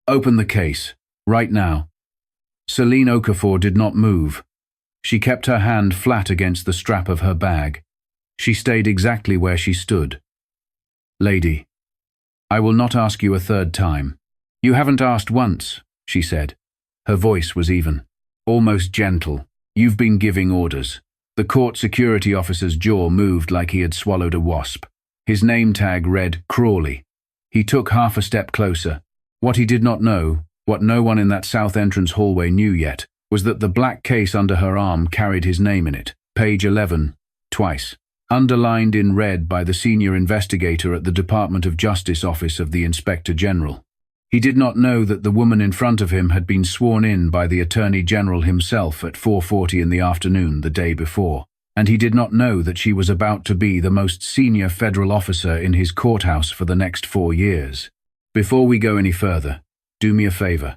Open the case, right now." Selene Okafor did not move. She kept her hand flat against the strap of her bag. She stayed exactly where she stood. "Lady, I will not ask you a third time. You haven't asked once," she said. Her voice was even, almost gentle. "You've been giving orders." The court security officer's jaw moved like he had swallowed a wasp. His name tag read Crawley. He took half a step closer. What he did not know, what no one in that south entrance hallway knew yet, was that the black case under her arm carried his name in it, page 11, twice, underlined in red by the senior investigator at the Department of Justice office of the Inspector General. He did not know that the woman in front of him had been sworn in by the Attorney General himself at 4:40 in the afternoon the day before, and he did not know that she was about to be the most senior federal officer in his courthouse for the next 4 years. Before we go any further, do me a favor.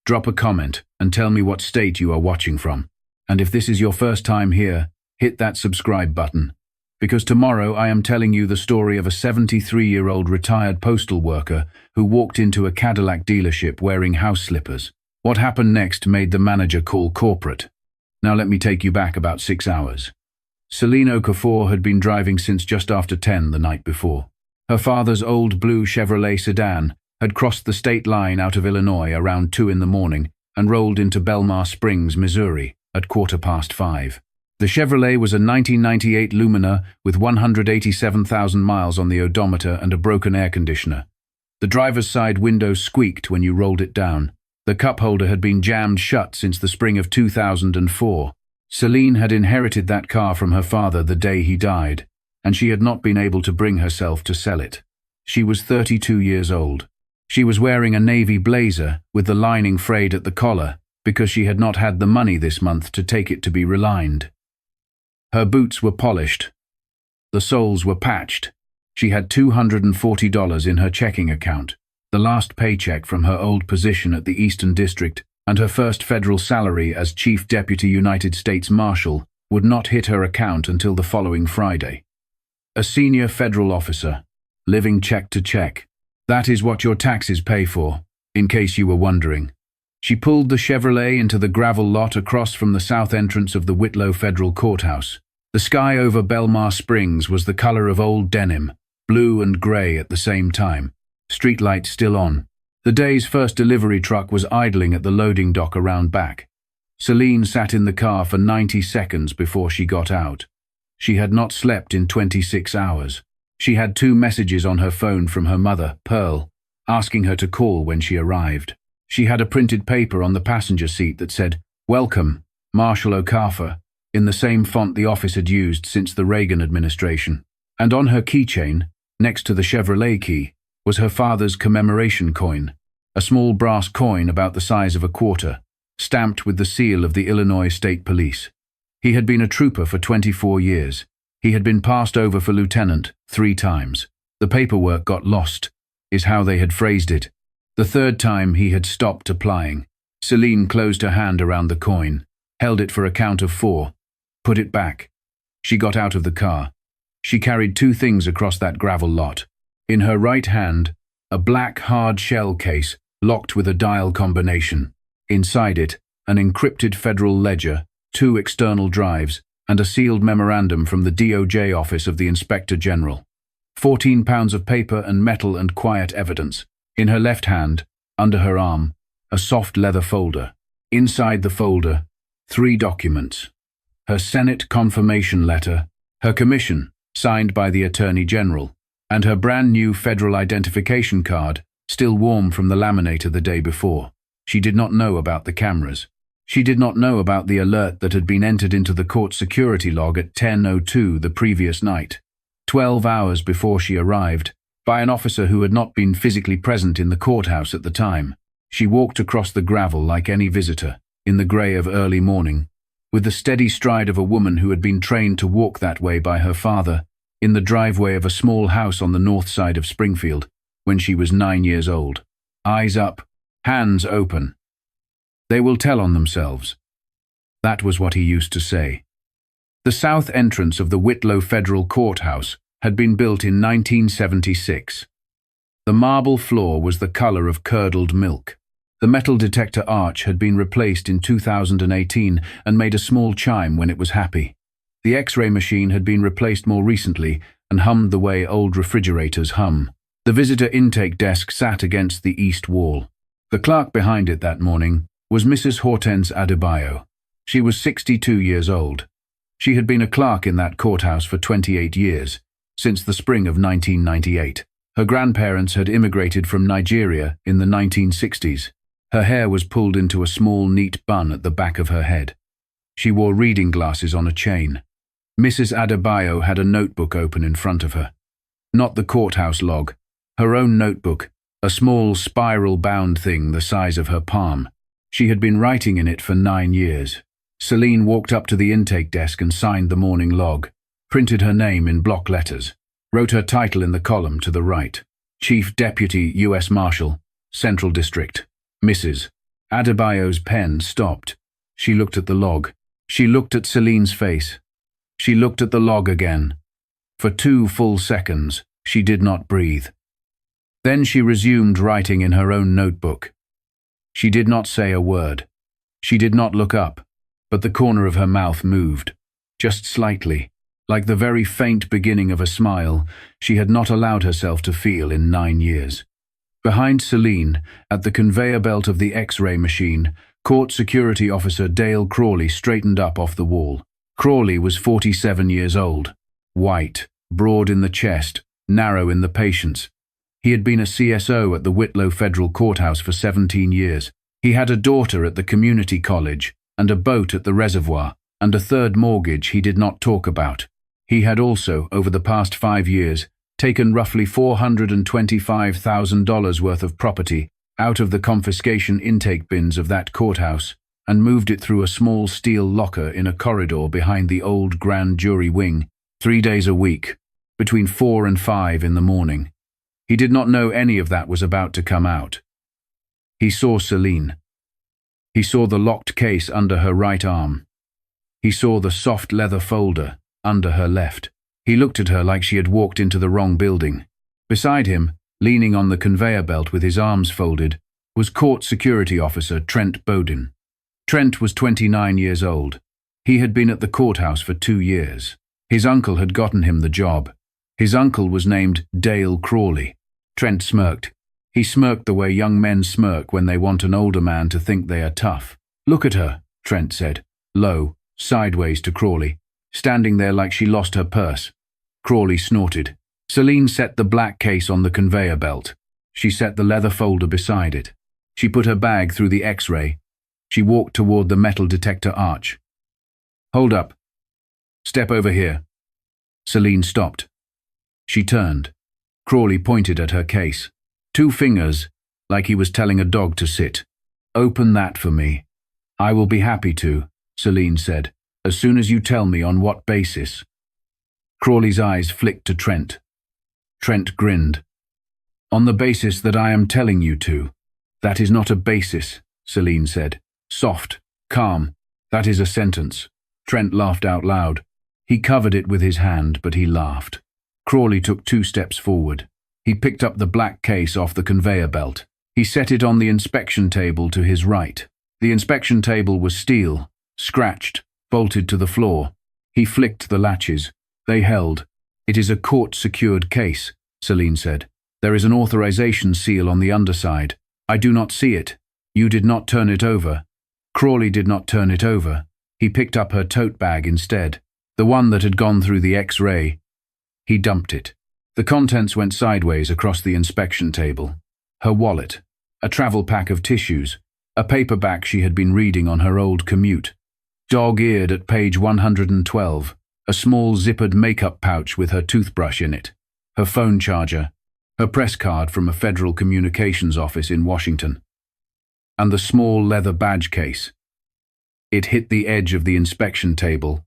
Drop a comment and tell me what state you are watching from. And if this is your first time here, hit that subscribe button. Because tomorrow I am telling you the story of a 73-year-old retired postal worker who walked into a Cadillac dealership wearing house slippers. What happened next made the manager call corporate. Now let me take you back about 6 hours. Selene Okafor had been driving since just after 10 the night before. Her father's old blue Chevrolet sedan had crossed the state line out of Illinois around 2 in the morning and rolled into Belmar Springs, Missouri at 5:15. The Chevrolet was a 1998 Lumina with 187,000 miles on the odometer and a broken air conditioner. The driver's side window squeaked when you rolled it down. The cup holder had been jammed shut since the spring of 2004. Selene had inherited that car from her father the day he died, and she had not been able to bring herself to sell it. She was 32 years old. She was wearing a navy blazer with the lining frayed at the collar because she had not had the money this month to take it to be relined. Her boots were polished. The soles were patched. She had $240 in her checking account, the last paycheck from her old position at the Eastern District, and her first federal salary as Chief Deputy United States Marshal would not hit her account until the following Friday. A senior federal officer, living check to check. That is what your taxes pay for, in case you were wondering. She pulled the Chevrolet into the gravel lot across from the south entrance of the Whitlow Federal Courthouse. The sky over Belmar Springs was the color of old denim, blue and gray at the same time, streetlights still on. The day's first delivery truck was idling at the loading dock around back. Selene sat in the car for 90 seconds before she got out. She had not slept in 26 hours. She had 2 messages on her phone from her mother, Pearl, asking her to call when she arrived. She had a printed paper on the passenger seat that said, "Welcome, Marshal Okafor," in the same font the office had used since the Reagan administration. And on her keychain, next to the Chevrolet key, was her father's commemoration coin, a small brass coin about the size of a quarter, stamped with the seal of the Illinois State Police. He had been a trooper for 24 years. He had been passed over for lieutenant 3 times. The paperwork got lost, is how they had phrased it. The 3rd time he had stopped applying. Selene closed her hand around the coin, held it for a count of 4, put it back. She got out of the car. She carried 2 things across that gravel lot. In her right hand, a black hard shell case locked with a dial combination. Inside it, an encrypted federal ledger, 2 external drives, and a sealed memorandum from the DOJ office of the Inspector General. 14 pounds of paper and metal and quiet evidence. In her left hand, under her arm, a soft leather folder. Inside the folder, 3 documents. Her Senate confirmation letter, her commission, signed by the Attorney General, and her brand new federal identification card, still warm from the laminator the day before. She did not know about the cameras. She did not know about the alert that had been entered into the court security log at 10:02 the previous night, 12 hours before she arrived, by an officer who had not been physically present in the courthouse at the time. She walked across the gravel like any visitor, in the grey of early morning, with the steady stride of a woman who had been trained to walk that way by her father, in the driveway of a small house on the north side of Springfield, when she was 9 years old. Eyes up, hands open. They will tell on themselves. That was what he used to say. The south entrance of the Whitlow Federal Courthouse had been built in 1976. The marble floor was the color of curdled milk. The metal detector arch had been replaced in 2018 and made a small chime when it was happy. The X-ray machine had been replaced more recently and hummed the way old refrigerators hum. The visitor intake desk sat against the east wall. The clerk behind it that morning was Mrs. Hortense Adebayo. She was 62 years old. She had been a clerk in that courthouse for 28 years, since the spring of 1998. Her grandparents had immigrated from Nigeria in the 1960s. Her hair was pulled into a small, neat bun at the back of her head. She wore reading glasses on a chain. Mrs. Adebayo had a notebook open in front of her. Not the courthouse log, her own notebook, a small spiral-bound thing the size of her palm. She had been writing in it for 9 years. Selene walked up to the intake desk and signed the morning log, printed her name in block letters, wrote her title in the column to the right. Chief Deputy U.S. Marshal, Central District. Mrs. Adebayo's pen stopped. She looked at the log. She looked at Selene's face. She looked at the log again. For 2 full seconds, she did not breathe. Then she resumed writing in her own notebook. She did not say a word. She did not look up, but the corner of her mouth moved, just slightly, like the very faint beginning of a smile she had not allowed herself to feel in 9 years. Behind Selene, at the conveyor belt of the X-ray machine, Court Security Officer Dale Crawley straightened up off the wall. Crawley was 47 years old, white, broad in the chest, narrow in the patience. He had been a CSO at the Whitlow Federal Courthouse for 17 years. He had a daughter at the community college, and a boat at the reservoir, and a third mortgage he did not talk about. He had also, over the past 5 years, taken roughly $425,000 worth of property out of the confiscation intake bins of that courthouse and moved it through a small steel locker in a corridor behind the old grand jury wing, 3 days a week, between 4 and 5 in the morning. He did not know any of that was about to come out. He saw Selene. He saw the locked case under her right arm. He saw the soft leather folder under her left. He looked at her like she had walked into the wrong building. Beside him, leaning on the conveyor belt with his arms folded, was Court Security Officer Trent Bowden. Trent was 29 years old. He had been at the courthouse for 2 years. His uncle had gotten him the job. His uncle was named Dale Crawley. Trent smirked. He smirked the way young men smirk when they want an older man to think they are tough. "Look at her," Trent said, low, sideways to Crawley, standing there like she lost her purse. Crawley snorted. Selene set the black case on the conveyor belt. She set the leather folder beside it. She put her bag through the X-ray. She walked toward the metal detector arch. "Hold up. Step over here." Selene stopped. She turned. Crawley pointed at her case. 2 fingers, like he was telling a dog to sit. "Open that for me." "I will be happy to," Selene said, "as soon as you tell me on what basis." Crawley's eyes flicked to Trent. Trent grinned. "On the basis that I am telling you to." "That is not a basis," Selene said. "Soft, calm, that is a sentence." Trent laughed out loud. He covered it with his hand, but he laughed. Crawley took 2 steps forward. He picked up the black case off the conveyor belt. He set it on the inspection table to his right. The inspection table was steel, scratched, bolted to the floor. He flicked the latches. They held. "It is a court-secured case," Selene said. "There is an authorization seal on the underside. I do not see it. You did not turn it over." Crawley did not turn it over. He picked up her tote bag instead, the one that had gone through the X-ray. He dumped it. The contents went sideways across the inspection table. Her wallet, a travel pack of tissues, a paperback she had been reading on her old commute, dog-eared at page 112, a small zippered makeup pouch with her toothbrush in it, her phone charger, her press card from a federal communications office in Washington, and the small leather badge case. It hit the edge of the inspection table,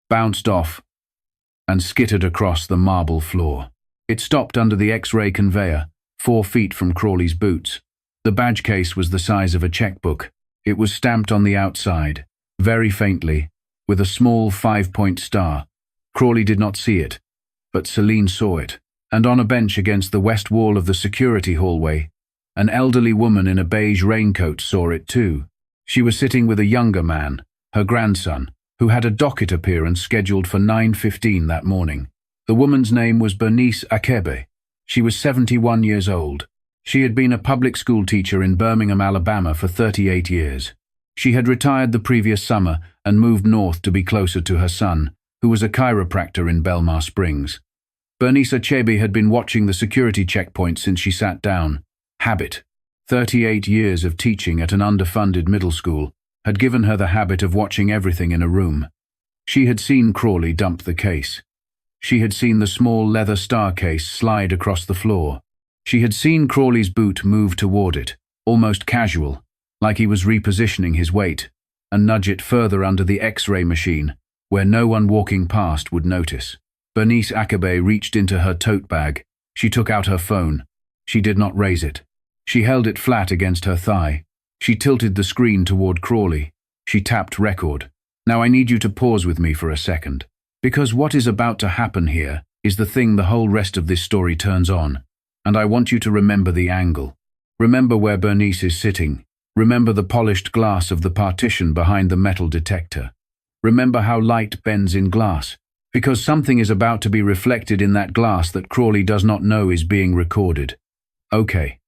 bounced off, and skittered across the marble floor. It stopped under the X-ray conveyor, 4 feet from Crawley's boots. The badge case was the size of a checkbook. It was stamped on the outside, very faintly, with a small 5-point star. Crawley did not see it, but Selene saw it, and on a bench against the west wall of the security hallway, An elderly woman in a beige raincoat saw it too. She was sitting with a younger man, her grandson, who had a docket appearance scheduled for 9:15 that morning. The woman's name was Bernice Akebe. She was 71 years old. She had been a public school teacher in Birmingham, Alabama for 38 years. She had retired the previous summer and moved north to be closer to her son, who was a chiropractor in Belmar Springs. Bernice Akebe had been watching the security checkpoint since she sat down. Habit. 38 years of teaching at an underfunded middle school had given her the habit of watching everything in a room. She had seen Crawley dump the case. She had seen the small leather star case slide across the floor. She had seen Crawley's boot move toward it, almost casual, like he was repositioning his weight, and nudge it further under the X-ray machine, where no one walking past would notice. Bernice Akebe reached into her tote bag. She took out her phone. She did not raise it. She held it flat against her thigh. She tilted the screen toward Crawley. She tapped record. Now I need you to pause with me for a second, because what is about to happen here is the thing the whole rest of this story turns on, and I want you to remember the angle. Remember where Bernice is sitting. Remember the polished glass of the partition behind the metal detector. Remember how light bends in glass, because something is about to be reflected in that glass that Crawley does not know is being recorded. Okay,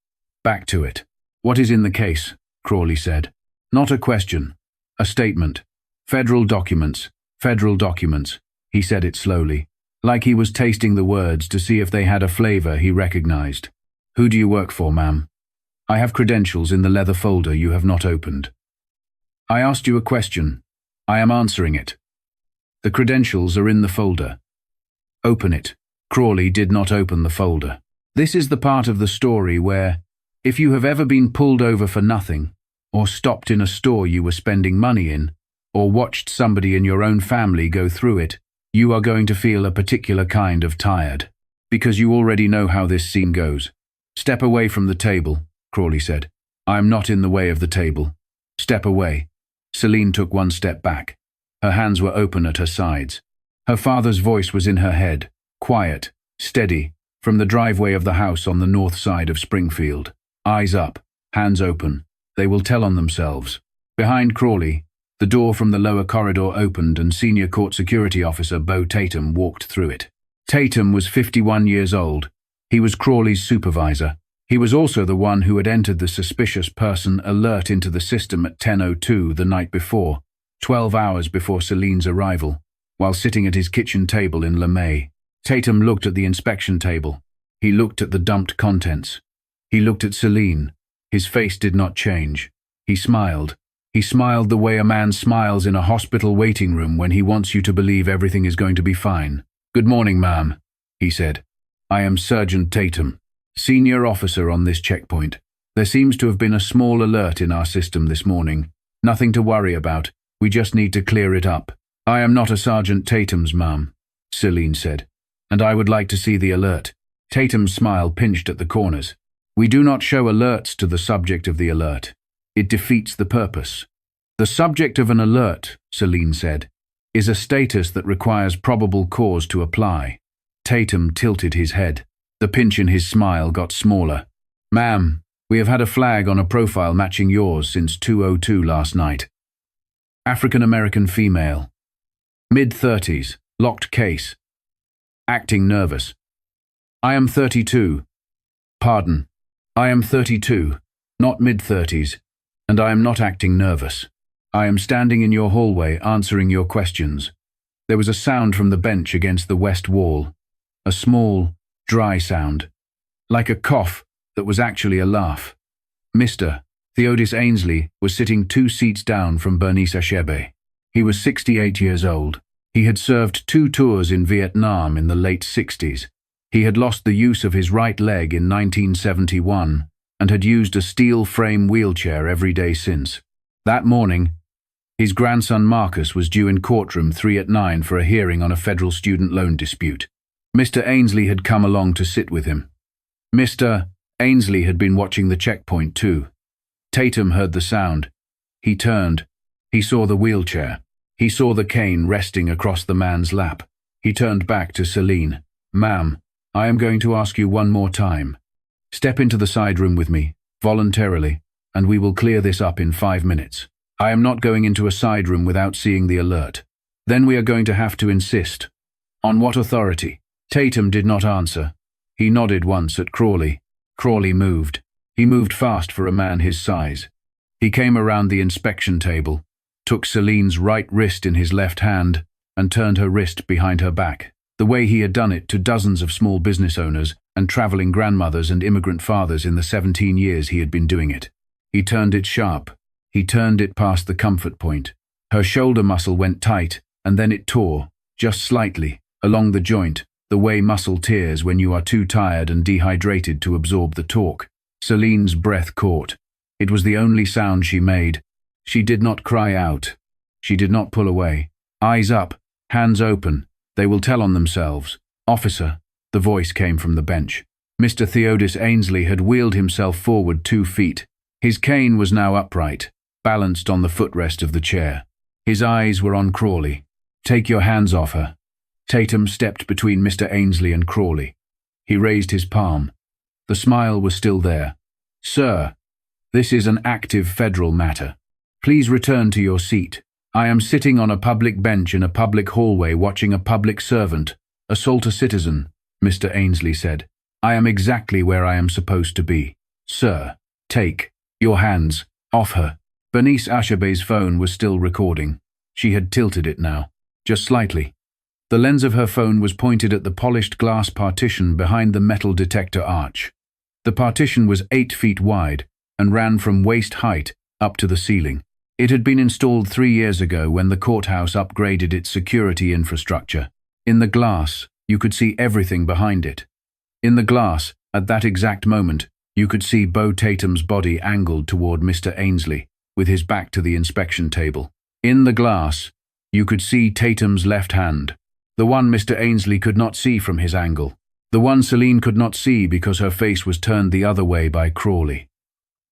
back to it. What is in the case? Crawley said. Not a question. A statement. Federal documents. Federal documents. He said it slowly, like he was tasting the words to see if they had a flavor he recognized. Who do you work for, ma'am? I have credentials in the leather folder you have not opened. I asked you a question. I am answering it. The credentials are in the folder. Open it. Crawley did not open the folder. This is the part of the story where, if you have ever been pulled over for nothing, or stopped in a store you were spending money in, or watched somebody in your own family go through it, you are going to feel a particular kind of tired, because you already know how this scene goes. Step away from the table, Crawley said. I am not in the way of the table. Step away. Selene took one step back. Her hands were open at her sides. Her father's voice was in her head, quiet, steady, from the driveway of the house on the north side of Springfield. Eyes up, hands open. They will tell on themselves. Behind Crawley, the door from the lower corridor opened and Senior Court Security Officer Bo Tatum walked through it. Tatum was 51 years old. He was Crawley's supervisor. He was also the one who had entered the suspicious person alert into the system at 10:02 the night before, 12 hours before Selene's arrival, while sitting at his kitchen table in LeMay. Tatum looked at the inspection table. He looked at the dumped contents. He looked at Selene. His face did not change. He smiled. He smiled the way a man smiles in a hospital waiting room when he wants you to believe everything is going to be fine. Good morning, ma'am, he said. I am Sergeant Tatum, senior officer on this checkpoint. There seems to have been a small alert in our system this morning. Nothing to worry about. We just need to clear it up. I am not a Sergeant Tatum's ma'am, Selene said, and I would like to see the alert. Tatum's smile pinched at the corners. We do not show alerts to the subject of the alert. It defeats the purpose. The subject of an alert, Selene said, is a status that requires probable cause to apply. Tatum tilted his head. The pinch in his smile got smaller. Ma'am, we have had a flag on a profile matching yours since 2:02 last night. African-American female. Mid-30s, locked case. Acting nervous. I am 32. Pardon. I am 32, not mid-30s, and I am not acting nervous. I am standing in your hallway answering your questions. There was a sound from the bench against the west wall. A small, dry sound, like a cough that was actually a laugh. Mr. Theodis Ainsley was sitting 2 seats down from Bernice Akebe. He was 68 years old. He had served 2 tours in Vietnam in the late 60s. He had lost the use of his right leg in 1971 and had used a steel frame wheelchair every day since. That morning, his grandson Marcus was due in courtroom 3 at 9 for a hearing on a federal student loan dispute. Mr. Ainsley had come along to sit with him. Mr. Ainsley had been watching the checkpoint too. Tatum heard the sound. He turned. He saw the wheelchair. He saw the cane resting across the man's lap. He turned back to Selene. Ma'am, I am going to ask you one more time. Step into the side room with me. voluntarily, and we will clear this up in 5 minutes. I am not going into a side room without seeing the alert. Then we are going to have to insist. On what authority? Tatum did not answer. He nodded once at Crawley. Crawley moved. He moved fast for a man his size. He came around the inspection table, took Selene's right wrist in his left hand, and turned her wrist behind her back, the way he had done it to dozens of small business owners and traveling grandmothers and immigrant fathers in the 17 years he had been doing it. He turned it sharp. He turned it past the comfort point. Her shoulder muscle went tight, and then it tore, just slightly, along the joint, the way muscle tears when you are too tired and dehydrated to absorb the torque. Selene's breath caught. It was the only sound she made. She did not cry out. She did not pull away. Eyes up, hands open. They will tell on themselves. Officer, the voice came from the bench. Mr. Theodis Ainsley had wheeled himself forward 2 feet. His cane was now upright, balanced on the footrest of the chair. His eyes were on Crawley. Take your hands off her. Tatum stepped between Mr. Ainsley and Crawley. He raised his palm. The smile was still there. Sir, this is an active federal matter. Please return to your seat. I am sitting on a public bench in a public hallway watching a public servant assault a citizen, Mr. Ainsley said. I am exactly where I am supposed to be. Sir, take your hands off her. Bernice Ashabey's phone was still recording. She had tilted it now, just slightly. The lens of her phone was pointed at the polished glass partition behind the metal detector arch. The partition was 8 feet wide and ran from waist height up to the ceiling. It had been installed 3 years ago when the courthouse upgraded its security infrastructure. In the glass, you could see everything behind it. In the glass, at that exact moment, you could see Bo Tatum's body angled toward Mr. Ainsley, with his back to the inspection table. In the glass, you could see Tatum's left hand, the one Mr. Ainsley could not see from his angle, the one Selene could not see because her face was turned the other way by Crawley.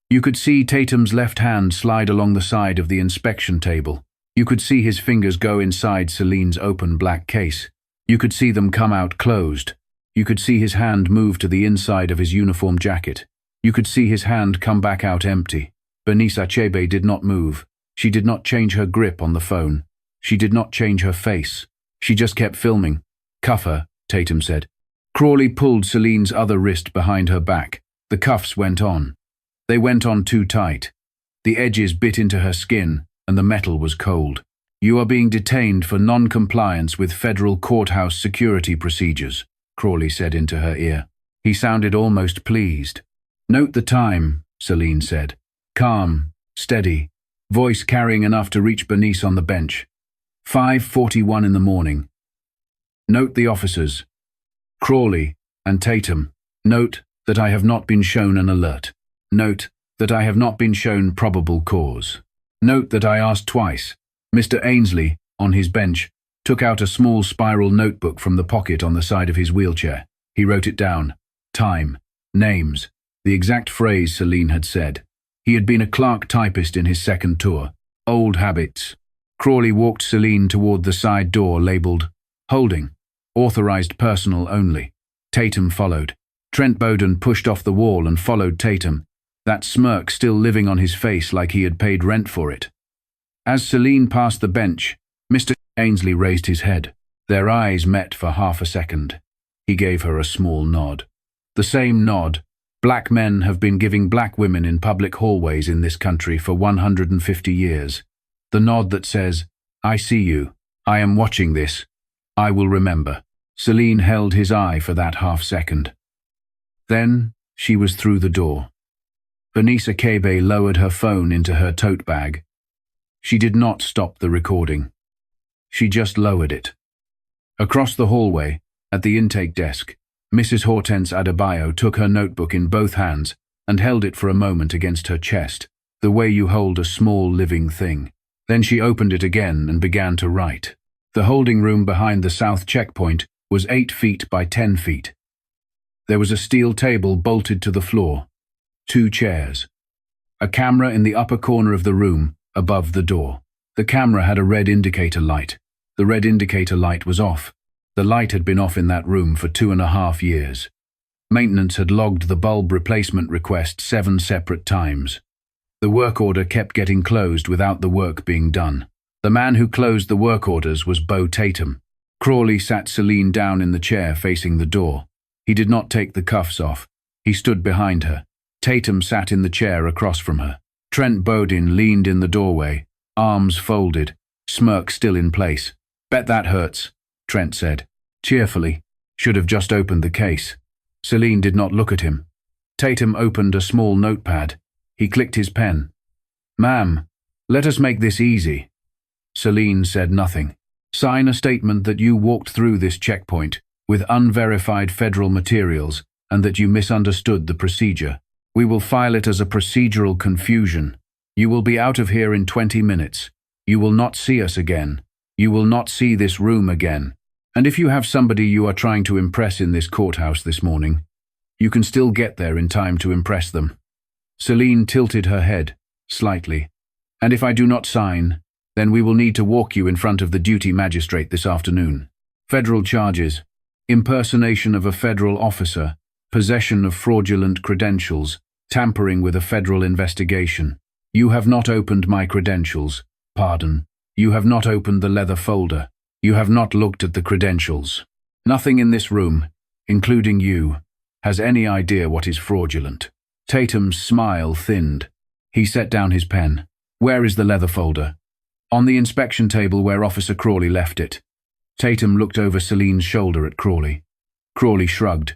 You could see Tatum's left hand slide along the side of the inspection table. You could see his fingers go inside Selene's open black case. You could see them come out closed. You could see his hand move to the inside of his uniform jacket. You could see his hand come back out empty. Bernice Achebe did not move. She did not change her grip on the phone. She did not change her face. She just kept filming. Cuff her, Tatum said. Crawley pulled Selene's other wrist behind her back. The cuffs went on. They went on too tight. The edges bit into her skin, and the metal was cold. You are being detained for non-compliance with federal courthouse security procedures, Crawley said into her ear. He sounded almost pleased. Note the time, Selene said. Calm, steady, voice carrying enough to reach Bernice on the bench. 5:41 in the morning. Note the officers, Crawley and Tatum. Note that I have not been shown an alert. Note that I have not been shown probable cause. Note that I asked twice. Mr. Ainsley, on his bench, took out a small spiral notebook from the pocket on the side of his wheelchair. He wrote it down. Time, names, the exact phrase Selene had said. He had been a clerk typist in his second tour. Old habits. Crawley walked Selene toward the side door labeled Holding, Authorized Personnel Only. Tatum followed. Trent Bowden pushed off the wall and followed Tatum, that smirk still living on his face like he had paid rent for it. As Selene passed the bench, Mr. Ainsley raised his head. Their eyes met for half a second. He gave her a small nod. The same nod black men have been giving black women in public hallways in this country for 150 years. The nod that says, I see you. I am watching this. I will remember. Selene held his eye for that half second. Then she was through the door. Bernice Achebe lowered her phone into her tote bag. She did not stop the recording. She just lowered it. Across the hallway, at the intake desk, Mrs. Hortense Adebayo took her notebook in both hands and held it for a moment against her chest, the way you hold a small living thing. Then she opened it again and began to write. The holding room behind the south checkpoint was 8 feet by 10 feet. There was a steel table bolted to the floor, 2 chairs, a camera in the upper corner of the room, above the door. The camera had a red indicator light. The red indicator light was off. The light had been off in that room for 2.5 years. Maintenance had logged the bulb replacement request 7 separate times. The work order kept getting closed without the work being done. The man who closed the work orders was Bo Tatum. Crawley sat Selene down in the chair facing the door. He did not take the cuffs off. He stood behind her. Tatum sat in the chair across from her. Trent Bodin leaned in the doorway, arms folded, smirk still in place. "Bet that hurts," Trent said, cheerfully. "Should have just opened the case." Selene did not look at him. Tatum opened a small notepad. He clicked his pen. "Ma'am, let us make this easy." Selene said nothing. "Sign a statement that you walked through this checkpoint with unverified federal materials and that you misunderstood the procedure. We will file it as a procedural confusion. You will be out of here in 20 minutes. You will not see us again. You will not see this room again. And if you have somebody you are trying to impress in this courthouse this morning, you can still get there in time to impress them." Selene tilted her head, slightly. "And if I do not sign, then we will need to walk you in front of the duty magistrate this afternoon. Federal charges: impersonation of a federal officer, possession of fraudulent credentials, tampering with a federal investigation. You have not opened my credentials. Pardon. You have not opened the leather folder. You have not looked at the credentials. Nothing in this room, including you, has any idea what is fraudulent." Tatum's smile thinned. He set down his pen. "Where is the leather folder?" "On the inspection table where Officer Crawley left it." Tatum looked over Selene's shoulder at Crawley. Crawley shrugged.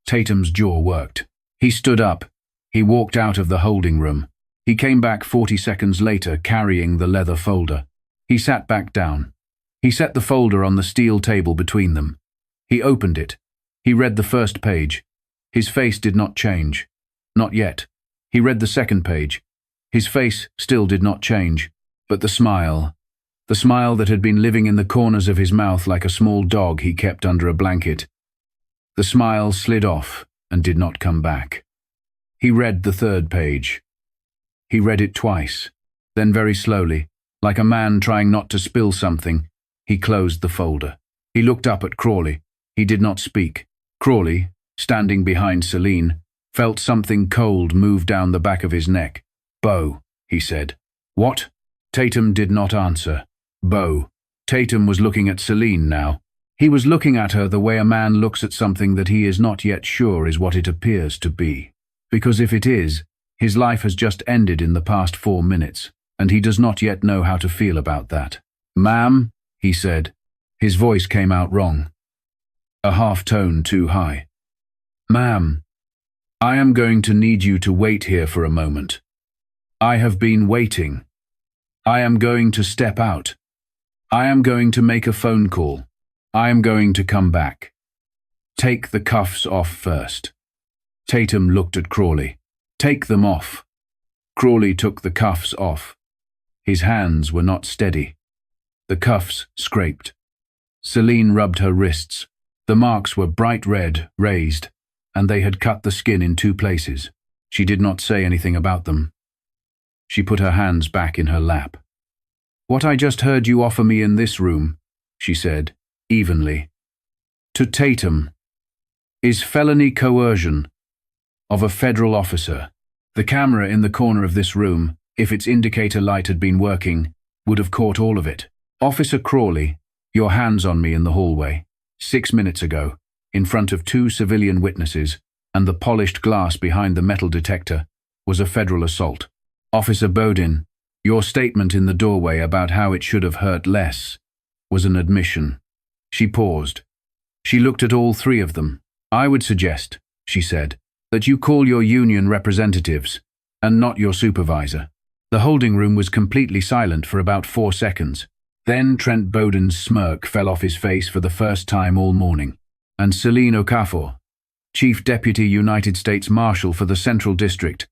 Tatum's jaw worked. He stood up. He walked out of the holding room. He came back 40 seconds later carrying the leather folder. He sat back down. He set the folder on the steel table between them. He opened it. He read the first page. His face did not change. Not yet. He read the second page. His face still did not change, but the smile that had been living in the corners of his mouth like a small dog he kept under a blanket, the smile slid off and did not come back. He read the third page. He read it twice. Then very slowly, like a man trying not to spill something, he closed the folder. He looked up at Crawley. He did not speak. Crawley, standing behind Selene, felt something cold move down the back of his neck. "Bo," he said. "What?" Tatum did not answer. "Bo." Tatum was looking at Selene now. He was looking at her the way a man looks at something that he is not yet sure is what it appears to be. Because if it is, his life has just ended in the past 4 minutes, and he does not yet know how to feel about that. "Ma'am," he said. His voice came out wrong, a half tone too high. "Ma'am, I am going to need you to wait here for a moment. I have been waiting. I am going to step out. I am going to make a phone call. I am going to come back. Take the cuffs off first." Tatum looked at Crawley. "Take them off." Crawley took the cuffs off. His hands were not steady. The cuffs scraped. Selene rubbed her wrists. The marks were bright red, raised, and they had cut the skin in 2 places. She did not say anything about them. She put her hands back in her lap. "What I just heard you offer me in this room," she said, evenly, "to Tatum, is felony coercion of a federal officer. The camera in the corner of this room, if its indicator light had been working, would have caught all of it. Officer Crawley, your hands on me in the hallway, 6 minutes ago, in front of 2 civilian witnesses, and the polished glass behind the metal detector, was a federal assault. Officer Bodin, your statement in the doorway about how it should have hurt less was an admission." She paused. She looked at all 3 of them. "I would suggest," she said, "that you call your union representatives, and not your supervisor." The holding room was completely silent for about 4 seconds. Then Trent Bodin's smirk fell off his face for the first time all morning, and Selene Okafor, Chief Deputy United States Marshal for the Central District,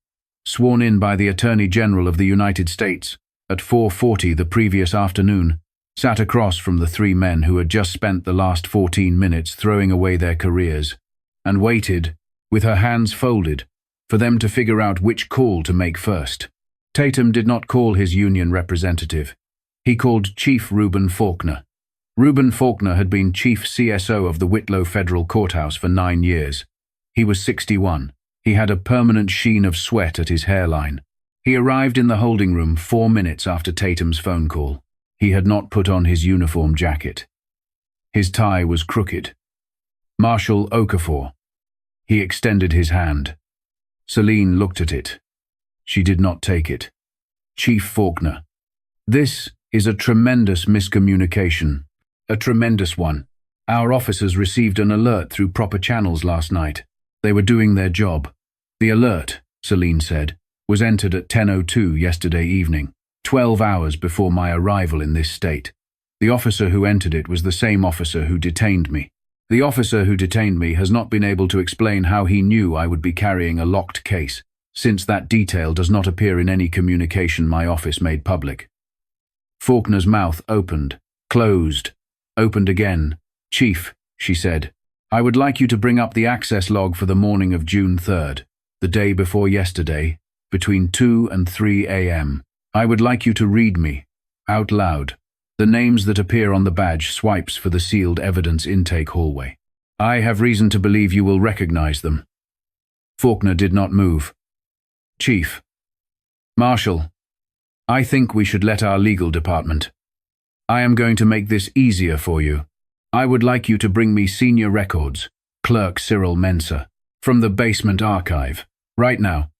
sworn in by the Attorney General of the United States at 4:40 the previous afternoon, sat across from the 3 men who had just spent the last 14 minutes throwing away their careers, and waited, with her hands folded, for them to figure out which call to make first. Tatum did not call his union representative. He called Chief Reuben Faulkner. Reuben Faulkner had been Chief CSO of the Whitlow Federal Courthouse for 9 years. He was 61. He had a permanent sheen of sweat at his hairline. He arrived in the holding room 4 minutes after Tatum's phone call. He had not put on his uniform jacket. His tie was crooked. Marshal Okafor. He extended his hand. Selene looked at it. She did not take it. Chief Faulkner. This is a tremendous miscommunication. A tremendous one. Our officers received an alert through proper channels last night. They were doing their job. The alert, Selene said, was entered at 10:02 yesterday evening, 12 hours before my arrival in this state. The officer who entered it was the same officer who detained me. The officer who detained me has not been able to explain how he knew I would be carrying a locked case, since that detail does not appear in any communication my office made public. Faulkner's mouth opened, closed, opened again. Chief, she said, I would like you to bring up the access log for the morning of June 3rd, the day before yesterday, between 2 and 3 a.m. I would like you to read me, out loud, the names that appear on the badge swipes for the sealed evidence intake hallway. I have reason to believe you will recognize them. Faulkner did not move. Chief. Marshal. I think we should let our legal department. I am going to make this easier for you. I would like you to bring me senior records, Clerk Cyril Mensa, from the basement archive, right now.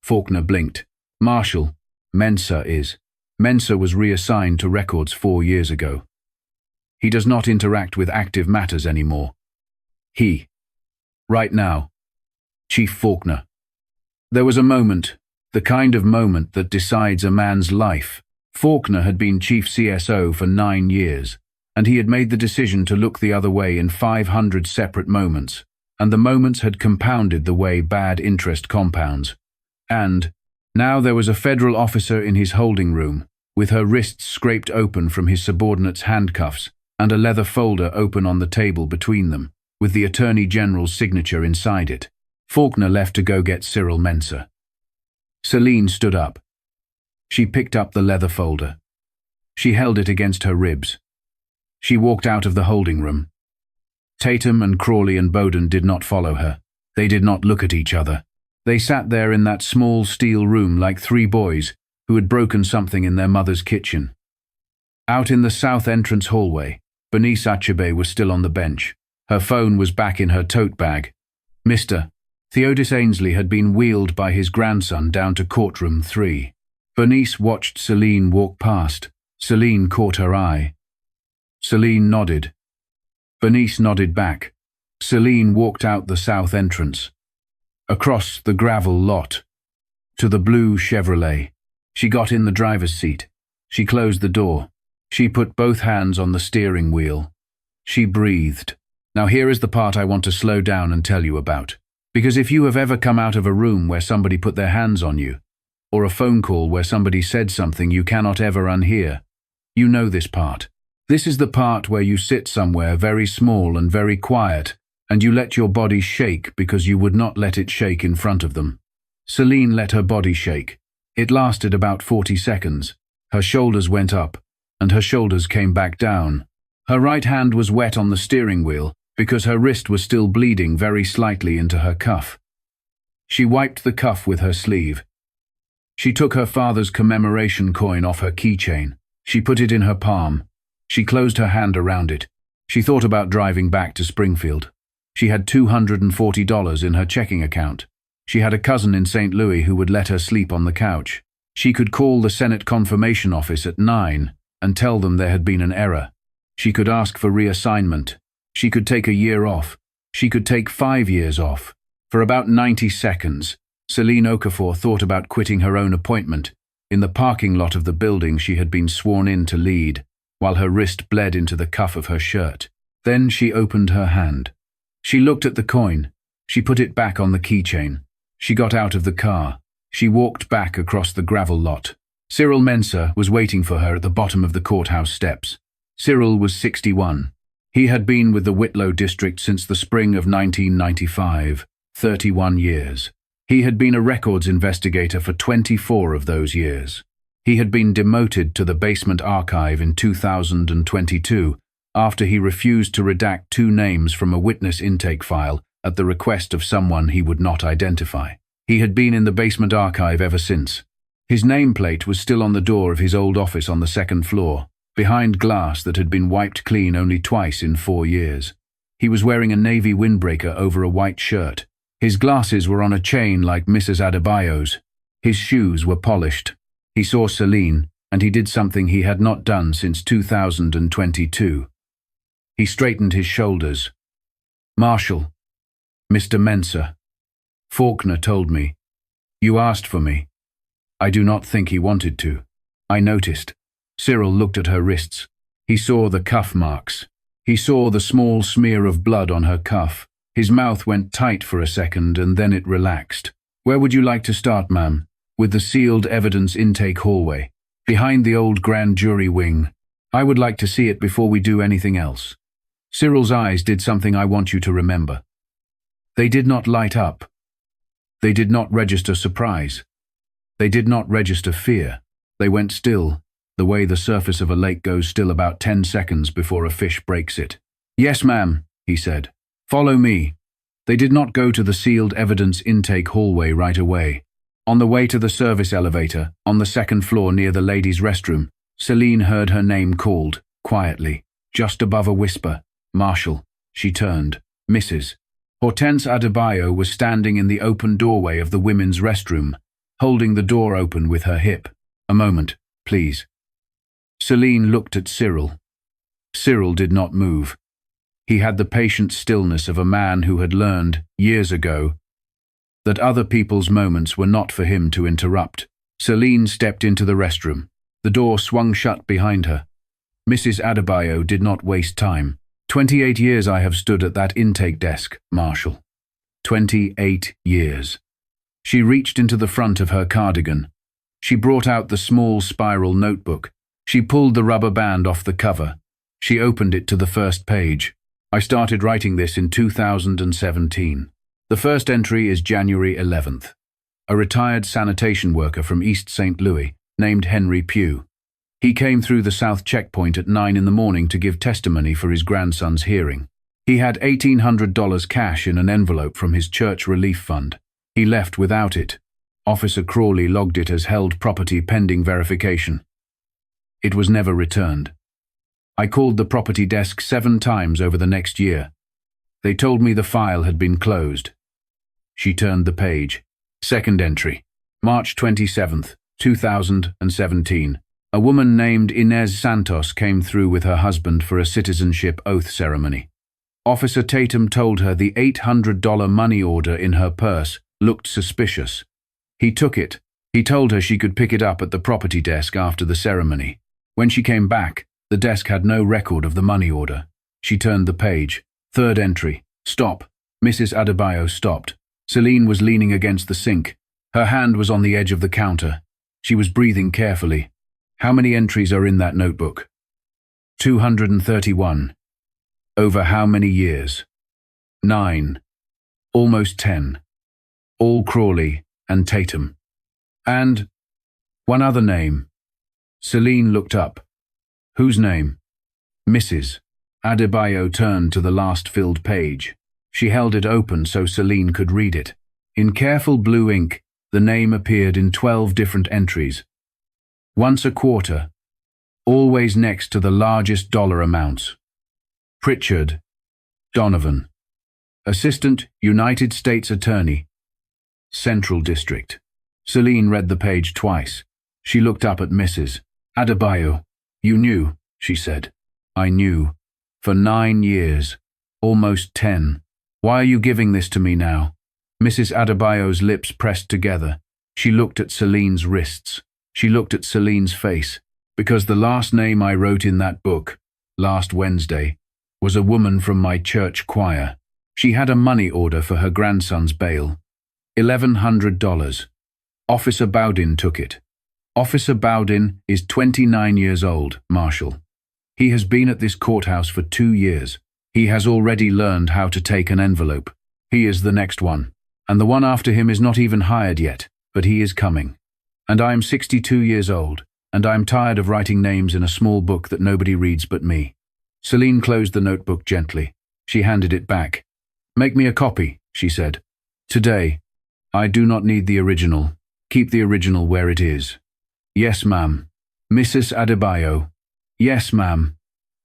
Faulkner blinked. Marshal, Mensa was reassigned to records 4 years ago. He does not interact with active matters anymore. Right now. Chief Faulkner. There was a moment, the kind of moment that decides a man's life. Faulkner had been chief CSO for 9 years, and he had made the decision to look the other way in 500 separate moments, and the moments had compounded the way bad interest compounds. And now there was a federal officer in his holding room, with her wrists scraped open from his subordinate's handcuffs, and a leather folder open on the table between them, with the Attorney General's signature inside it. Faulkner left to go get Cyril Mensa. Selene stood up. She picked up the leather folder. She held it against her ribs. She walked out of the holding room. Tatum and Crawley and Bowden did not follow her. They did not look at each other. They sat there in that small steel room like 3 boys who had broken something in their mother's kitchen. Out in the south entrance hallway, Bernice Achebe was still on the bench. Her phone was back in her tote bag. Mr. Theodis Ainsley had been wheeled by his grandson down to courtroom 3. Bernice watched Selene walk past. Selene caught her eye. Selene nodded. Bernice nodded back. Selene walked out the south entrance. Across the gravel lot. To the blue Chevrolet. She got in the driver's seat. She closed the door. She put both hands on the steering wheel. She breathed. Now here is the part I want to slow down and tell you about. Because if you have ever come out of a room where somebody put their hands on you, or a phone call where somebody said something you cannot ever unhear, you know this part. This is the part where you sit somewhere very small and very quiet, and you let your body shake because you would not let it shake in front of them. Selene let her body shake. It lasted about 40 seconds. Her shoulders went up, and her shoulders came back down. Her right hand was wet on the steering wheel because her wrist was still bleeding very slightly into her cuff. She wiped the cuff with her sleeve. She took her father's commemoration coin off her keychain. She put it in her palm. She closed her hand around it. She thought about driving back to Springfield. She had $240 in her checking account. She had a cousin in St. Louis who would let her sleep on the couch. She could call the Senate Confirmation Office at 9 and tell them there had been an error. She could ask for reassignment. She could take a year off. She could take 5 years off. For about 90 seconds, Selene Okafor thought about quitting her own appointment in the parking lot of the building she had been sworn in to lead, while her wrist bled into the cuff of her shirt. Then she opened her hand. She looked at the coin. She put it back on the keychain. She got out of the car. She walked back across the gravel lot. Cyril Mensa was waiting for her at the bottom of the courthouse steps. Cyril was 61. He had been with the Whitlow district since the spring of 1995, 31 years. He had been a records investigator for 24 of those years. He had been demoted to the basement archive in 2022 after he refused to redact 2 names from a witness intake file at the request of someone he would not identify. He had been in the basement archive ever since. His nameplate was still on the door of his old office on the second floor, behind glass that had been wiped clean only twice in 4 years. He was wearing a navy windbreaker over a white shirt. His glasses were on a chain like Mrs. Adebayo's. His shoes were polished. He saw Selene, and he did something he had not done since 2022. He straightened his shoulders. "Marshal, Mr. Mensah. Faulkner told me. You asked for me. I do not think he wanted to." I noticed. Cyril looked at her wrists. He saw the cuff marks. He saw the small smear of blood on her cuff. His mouth went tight for a second and then it relaxed. "Where would you like to start, ma'am?" "With the sealed evidence intake hallway, behind the old grand jury wing. I would like to see it before we do anything else." Cyril's eyes did something I want you to remember. They did not light up. They did not register surprise. They did not register fear. They went still, the way the surface of a lake goes still about 10 seconds before a fish breaks it. "Yes, ma'am," he said. "Follow me." They did not go to the sealed evidence intake hallway right away. On the way to the service elevator, on the second floor near the ladies' restroom, Selene heard her name called, quietly, just above a whisper. "Marshal." She turned. Mrs. Hortense Adebayo was standing in the open doorway of the women's restroom, holding the door open with her hip. "A moment, please." Selene looked at Cyril. Cyril did not move. He had the patient stillness of a man who had learned, years ago, that other people's moments were not for him to interrupt. Selene stepped into the restroom. The door swung shut behind her. Mrs. Adebayo did not waste time. 28 years I have stood at that intake desk, Marshal. 28 years. She reached into the front of her cardigan. She brought out the small spiral notebook. She pulled the rubber band off the cover. She opened it to the first page. "I started writing this in 2017. The first entry is January 11th. A retired sanitation worker from East St. Louis, named Henry Pugh. He came through the South checkpoint at 9 in the morning to give testimony for his grandson's hearing. He had $1,800 cash in an envelope from his church relief fund. He left without it. Officer Crawley logged it as held property pending verification. It was never returned. I called the property desk 7 times over the next year. They told me the file had been closed." She turned the page. Second entry. March 27th, 2017. A woman named Inez Santos came through with her husband for a citizenship oath ceremony. Officer Tatum told her the $800 money order in her purse looked suspicious. He took it. He told her she could pick it up at the property desk after the ceremony. When she came back, the desk had no record of the money order. She turned the page. Third entry. Stop. Mrs. Adebayo stopped. Selene was leaning against the sink. Her hand was on the edge of the counter. She was breathing carefully. "How many entries are in that notebook?" 231. "Over how many years?" 9. "Almost 10. All Crawley and Tatum. And one other name." Selene looked up. "Whose name?" "Mrs." Adebayo turned to the last filled page. She held it open so Selene could read it. In careful blue ink, the name appeared in 12 different entries. Once a quarter, always next to the largest dollar amounts. Pritchard Donovan, Assistant United States Attorney, Central District. Selene read the page twice. She looked up at Mrs. Adebayo. "You knew," she said. "I knew. For 9 years. Almost 10. Why are you giving this to me now?" Mrs. Adebayo's lips pressed together. She looked at Selene's wrists. She looked at Selene's face. "Because the last name I wrote in that book, last Wednesday, was a woman from my church choir. She had a money order for her grandson's bail. $1,100. Officer Bowdin took it. Officer Bowdin is 29 years old, Marshal. He has been at this courthouse for 2 years. He has already learned how to take an envelope. He is the next one. And the one after him is not even hired yet, but he is coming. And I am 62 years old, and I am tired of writing names in a small book that nobody reads but me." Selene closed the notebook gently. She handed it back. Make me a copy, she said. Today. I do not need the original. Keep the original where it is. Yes, ma'am. Mrs. Adebayo. Yes, ma'am.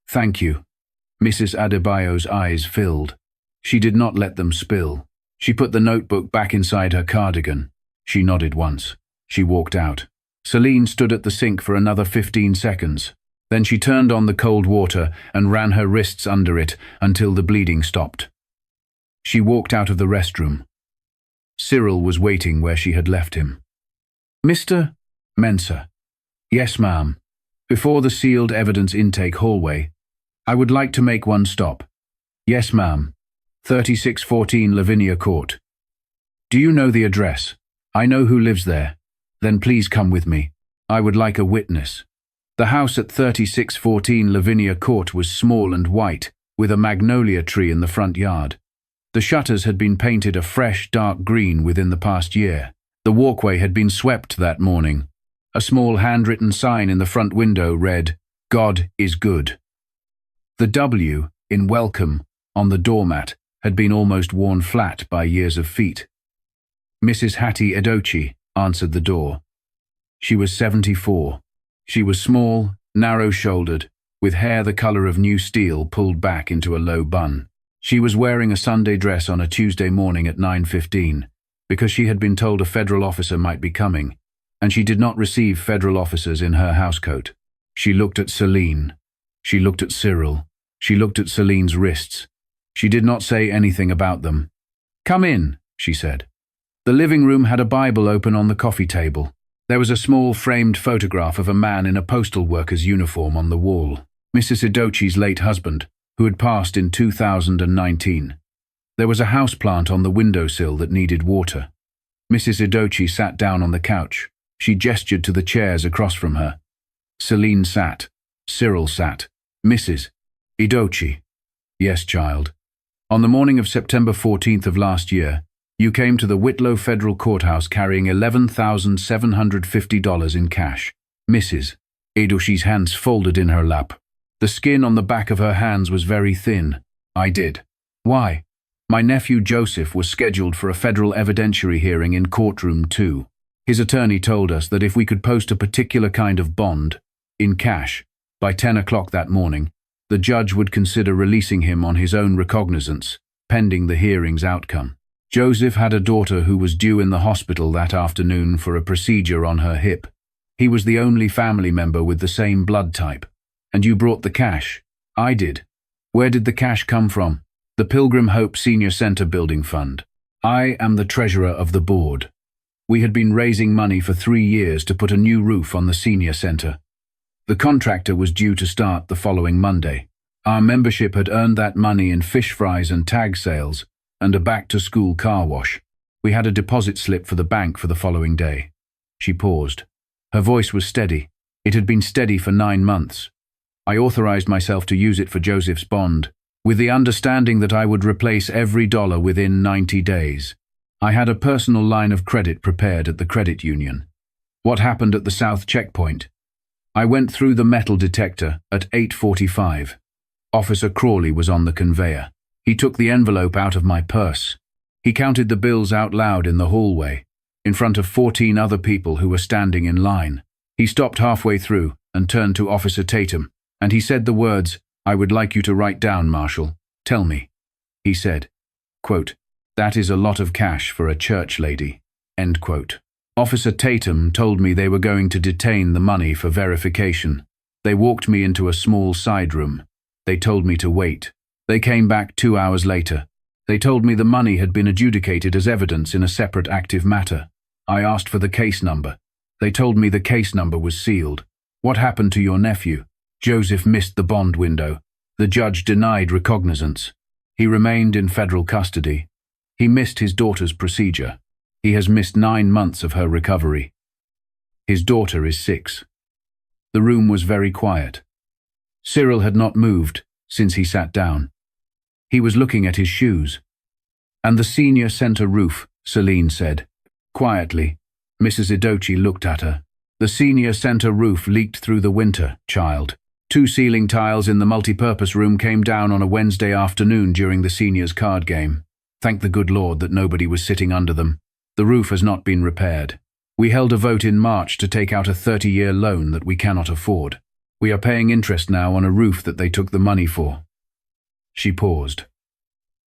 Thank you. Mrs. Adebayo's eyes filled. She did not let them spill. She put the notebook back inside her cardigan. She nodded once. She walked out. Selene stood at the sink for another 15 seconds. Then she turned on the cold water and ran her wrists under it until the bleeding stopped. She walked out of the restroom. Cyril was waiting where she had left him. Mr. Mensah. Yes, ma'am. Before the sealed evidence intake hallway, I would like to make one stop. Yes, ma'am. 3614 Lavinia Court. Do you know the address? I know who lives there. Then please come with me. I would like a witness. The house at 3614 Lavinia Court was small and white, with a magnolia tree in the front yard. The shutters had been painted a fresh, dark green within the past year. The walkway had been swept that morning. A small handwritten sign in the front window read, "God is good." The W, in welcome, on the doormat, had been almost worn flat by years of feet. Mrs. Hattie Edochie answered the door. She was 74. She was small, narrow-shouldered, with hair the color of new steel pulled back into a low bun. She was wearing a Sunday dress on a Tuesday morning at 9:15, because she had been told a federal officer might be coming, and she did not receive federal officers in her housecoat. She looked at Selene. She looked at Cyril. She looked at Selene's wrists. She did not say anything about them. "Come in," she said. The living room had a Bible open on the coffee table. There was a small framed photograph of a man in a postal worker's uniform on the wall. Mrs. Edochie's late husband, who had passed in 2019. There was a houseplant on the windowsill that needed water. Mrs. Edochie sat down on the couch. She gestured to the chairs across from her. Selene sat. Cyril sat. Mrs. Edochie. Yes, child. On the morning of September 14th of last year, you came to the Whitlow Federal Courthouse carrying $11,750 in cash. Mrs. Edochie's hands folded in her lap. The skin on the back of her hands was very thin. I did. Why? My nephew Joseph was scheduled for a federal evidentiary hearing in courtroom 2. His attorney told us that if we could post a particular kind of bond, in cash, by 10 o'clock that morning, the judge would consider releasing him on his own recognizance, pending the hearing's outcome. Joseph had a daughter who was due in the hospital that afternoon for a procedure on her hip. He was the only family member with the same blood type. And you brought the cash. I did. Where did the cash come from? The Pilgrim Hope Senior Center Building Fund. I am the treasurer of the board. We had been raising money for 3 years to put a new roof on the senior center. The contractor was due to start the following Monday. Our membership had earned that money in fish fries and tag sales, and a back-to-school car wash. We had a deposit slip for the bank for the following day. She paused. Her voice was steady. It had been steady for 9 months. I authorized myself to use it for Joseph's bond, with the understanding that I would replace every dollar within 90 days. I had a personal line of credit prepared at the credit union. What happened at the South checkpoint? I went through the metal detector at 8:45. Officer Crawley was on the conveyor. He took the envelope out of my purse. He counted the bills out loud in the hallway, in front of 14 other people who were standing in line. He stopped halfway through and turned to Officer Tatum, and he said the words, "I would like you to write down, Marshal. Tell me." He said, quote, "That is a lot of cash for a church lady." End quote. Officer Tatum told me they were going to detain the money for verification. They walked me into a small side room. They told me to wait. They came back 2 hours later. They told me the money had been adjudicated as evidence in a separate active matter. I asked for the case number. They told me the case number was sealed. What happened to your nephew? Joseph missed the bond window. The judge denied recognizance. He remained in federal custody. He missed his daughter's procedure. He has missed 9 months of her recovery. His daughter is 6. The room was very quiet. Cyril had not moved since he sat down. He was looking at his shoes. "And the senior center roof," Selene said. Quietly, Mrs. Edochie looked at her. "The senior center roof leaked through the winter, child. 2 ceiling tiles in the multipurpose room came down on a Wednesday afternoon during the seniors' card game. Thank the good Lord that nobody was sitting under them. The roof has not been repaired. We held a vote in March to take out a 30-year loan that we cannot afford. We are paying interest now on a roof that they took the money for." She paused.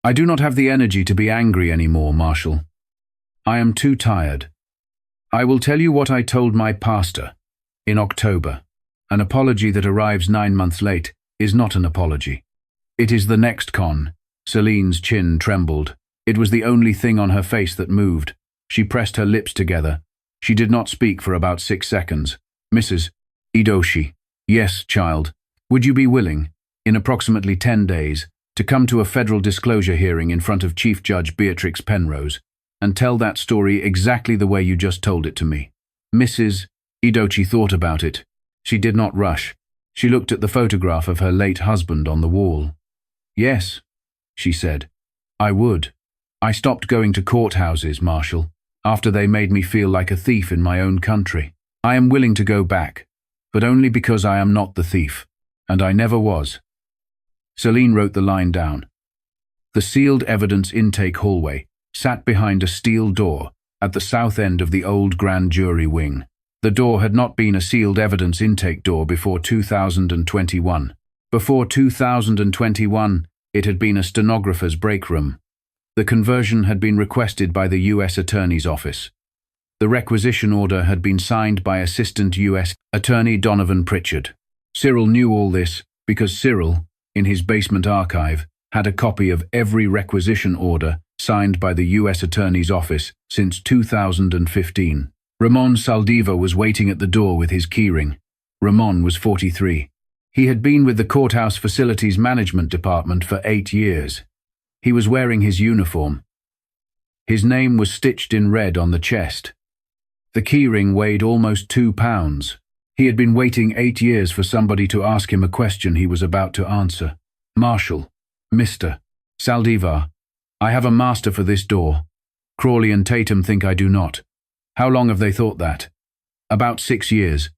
"I do not have the energy to be angry anymore, Marshal. I am too tired. I will tell you what I told my pastor in October. An apology that arrives 9 months late is not an apology. It is the next con." Selene's chin trembled. It was the only thing on her face that moved. She pressed her lips together. She did not speak for about 6 seconds. "Mrs. Idoshi." "Yes, child. Would you be willing, in approximately 10 days, to come to a federal disclosure hearing in front of Chief Judge Beatrix Penrose and tell that story exactly the way you just told it to me?" Mrs. Idoshi thought about it. She did not rush. She looked at the photograph of her late husband on the wall. "Yes," she said, "I would. I stopped going to courthouses, Marshal, after they made me feel like a thief in my own country. I am willing to go back, but only because I am not the thief, and I never was." Selene wrote the line down. The sealed evidence intake hallway sat behind a steel door at the south end of the old grand jury wing. The door had not been a sealed evidence intake door before 2021. Before 2021, it had been a stenographer's break room. The conversion had been requested by the U.S. Attorney's Office. The requisition order had been signed by Assistant U.S. Attorney Donovan Pritchard. Cyril knew all this because Cyril, in his basement archive, had a copy of every requisition order signed by the U.S. Attorney's Office since 2015. Ramon Saldiva was waiting at the door with his keyring. Ramon was 43. He had been with the Courthouse Facilities Management Department for 8 years. He was wearing his uniform. His name was stitched in red on the chest. The keyring weighed almost 2 pounds. He had been waiting 8 years for somebody to ask him a question he was about to answer. "Marshal, Mr. Saldivar, I have a master for this door. Crawley and Tatum think I do not. How long have they thought that?" "About 6 years.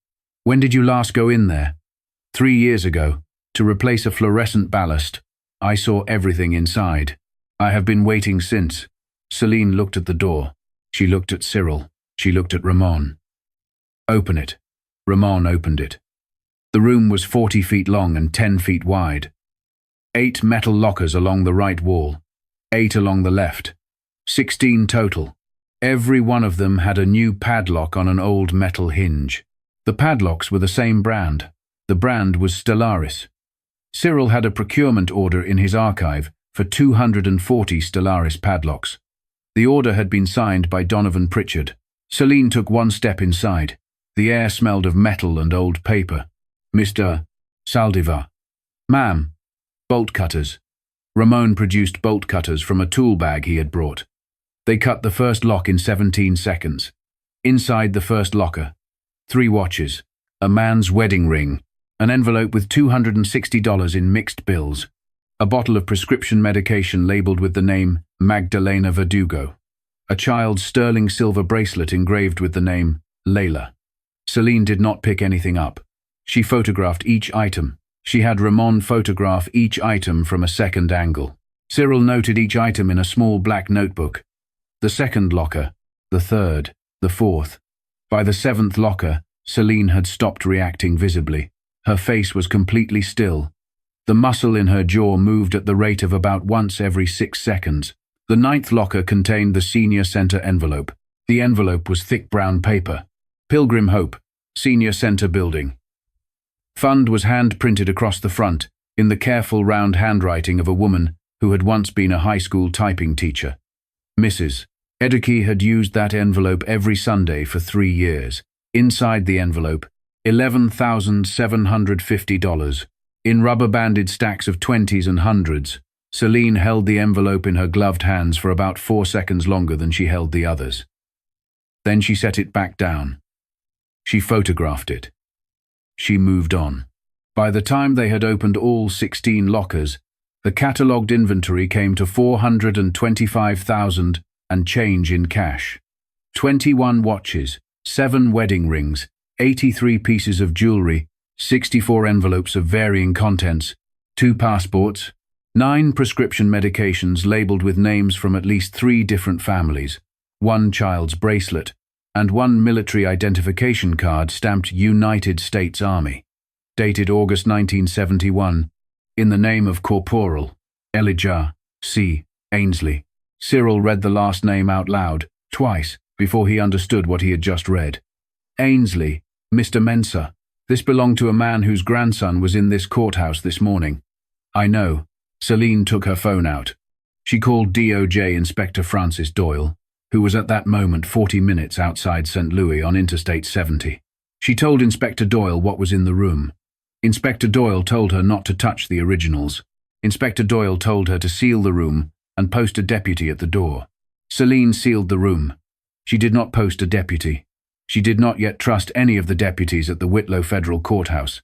When did you last go in there?" 3 years ago, to replace a fluorescent ballast. I saw everything inside. I have been waiting since." Selene looked at the door. She looked at Cyril. She looked at Ramon. "Open it." Ramon opened it. The room was 40 feet long and 10 feet wide. 8 metal lockers along the right wall, 8 along the left. 16 total. Every one of them had a new padlock on an old metal hinge. The padlocks were the same brand. The brand was Stellaris. Cyril had a procurement order in his archive for 240 Stellaris padlocks. The order had been signed by Donovan Pritchard. Selene took one step inside. The air smelled of metal and old paper. "Mr. Saldivar." "Ma'am." "Bolt cutters." Ramon produced bolt cutters from a tool bag he had brought. They cut the first lock in 17 seconds. Inside the first locker, 3 watches, a man's wedding ring, an envelope with $260 in mixed bills, a bottle of prescription medication labeled with the name Magdalena Verdugo, a child's sterling silver bracelet engraved with the name Layla. Selene did not pick anything up. She photographed each item. She had Ramon photograph each item from a second angle. Cyril noted each item in a small black notebook. The second locker, the third, the fourth. By the 7th locker, Selene had stopped reacting visibly. Her face was completely still. The muscle in her jaw moved at the rate of about once every 6 seconds. The 9th locker contained the senior center envelope. The envelope was thick brown paper. Pilgrim Hope, Senior Center Building. Fund was hand-printed across the front, in the careful round handwriting of a woman who had once been a high school typing teacher. Mrs. Edeke had used that envelope every Sunday for 3 years. Inside the envelope, $11,750. In rubber-banded stacks of 20s and 100s, Selene held the envelope in her gloved hands for about 4 seconds longer than she held the others. Then she set it back down. She photographed it. She moved on. By the time they had opened all 16 lockers, the catalogued inventory came to $425,000 and change in cash. 21 watches, 7 wedding rings, 83 pieces of jewelry, 64 envelopes of varying contents, 2 passports, 9 prescription medications labeled with names from at least 3 different families, 1 child's bracelet, and 1 military identification card stamped United States Army, dated August 1971, in the name of Corporal Elijah C. Ainsley. Cyril read the last name out loud, twice, before he understood what he had just read. Ainsley, Mr. Mensah. This belonged to a man whose grandson was in this courthouse this morning. I know. Selene took her phone out. She called DOJ Inspector Francis Doyle, who was at that moment 40 minutes outside St. Louis on Interstate 70. She told Inspector Doyle what was in the room. Inspector Doyle told her not to touch the originals. Inspector Doyle told her to seal the room and post a deputy at the door. Selene sealed the room. She did not post a deputy. She did not yet trust any of the deputies at the Whitlow Federal Courthouse.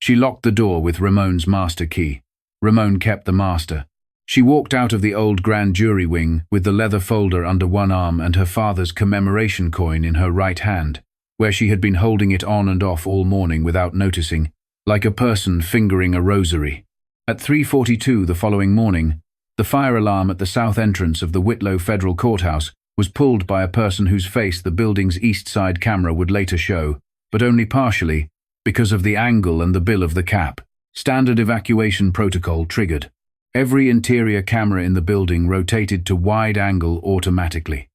She locked the door with Ramon's master key. Ramon kept the master. She walked out of the old grand jury wing with the leather folder under one arm and her father's commemoration coin in her right hand, where she had been holding it on and off all morning without noticing, like a person fingering a rosary. At 3:42 the following morning, the fire alarm at the south entrance of the Whitlow Federal Courthouse was pulled by a person whose face the building's east side camera would later show, but only partially, because of the angle and the bill of the cap. Standard evacuation protocol triggered. Every interior camera in the building rotated to wide angle automatically.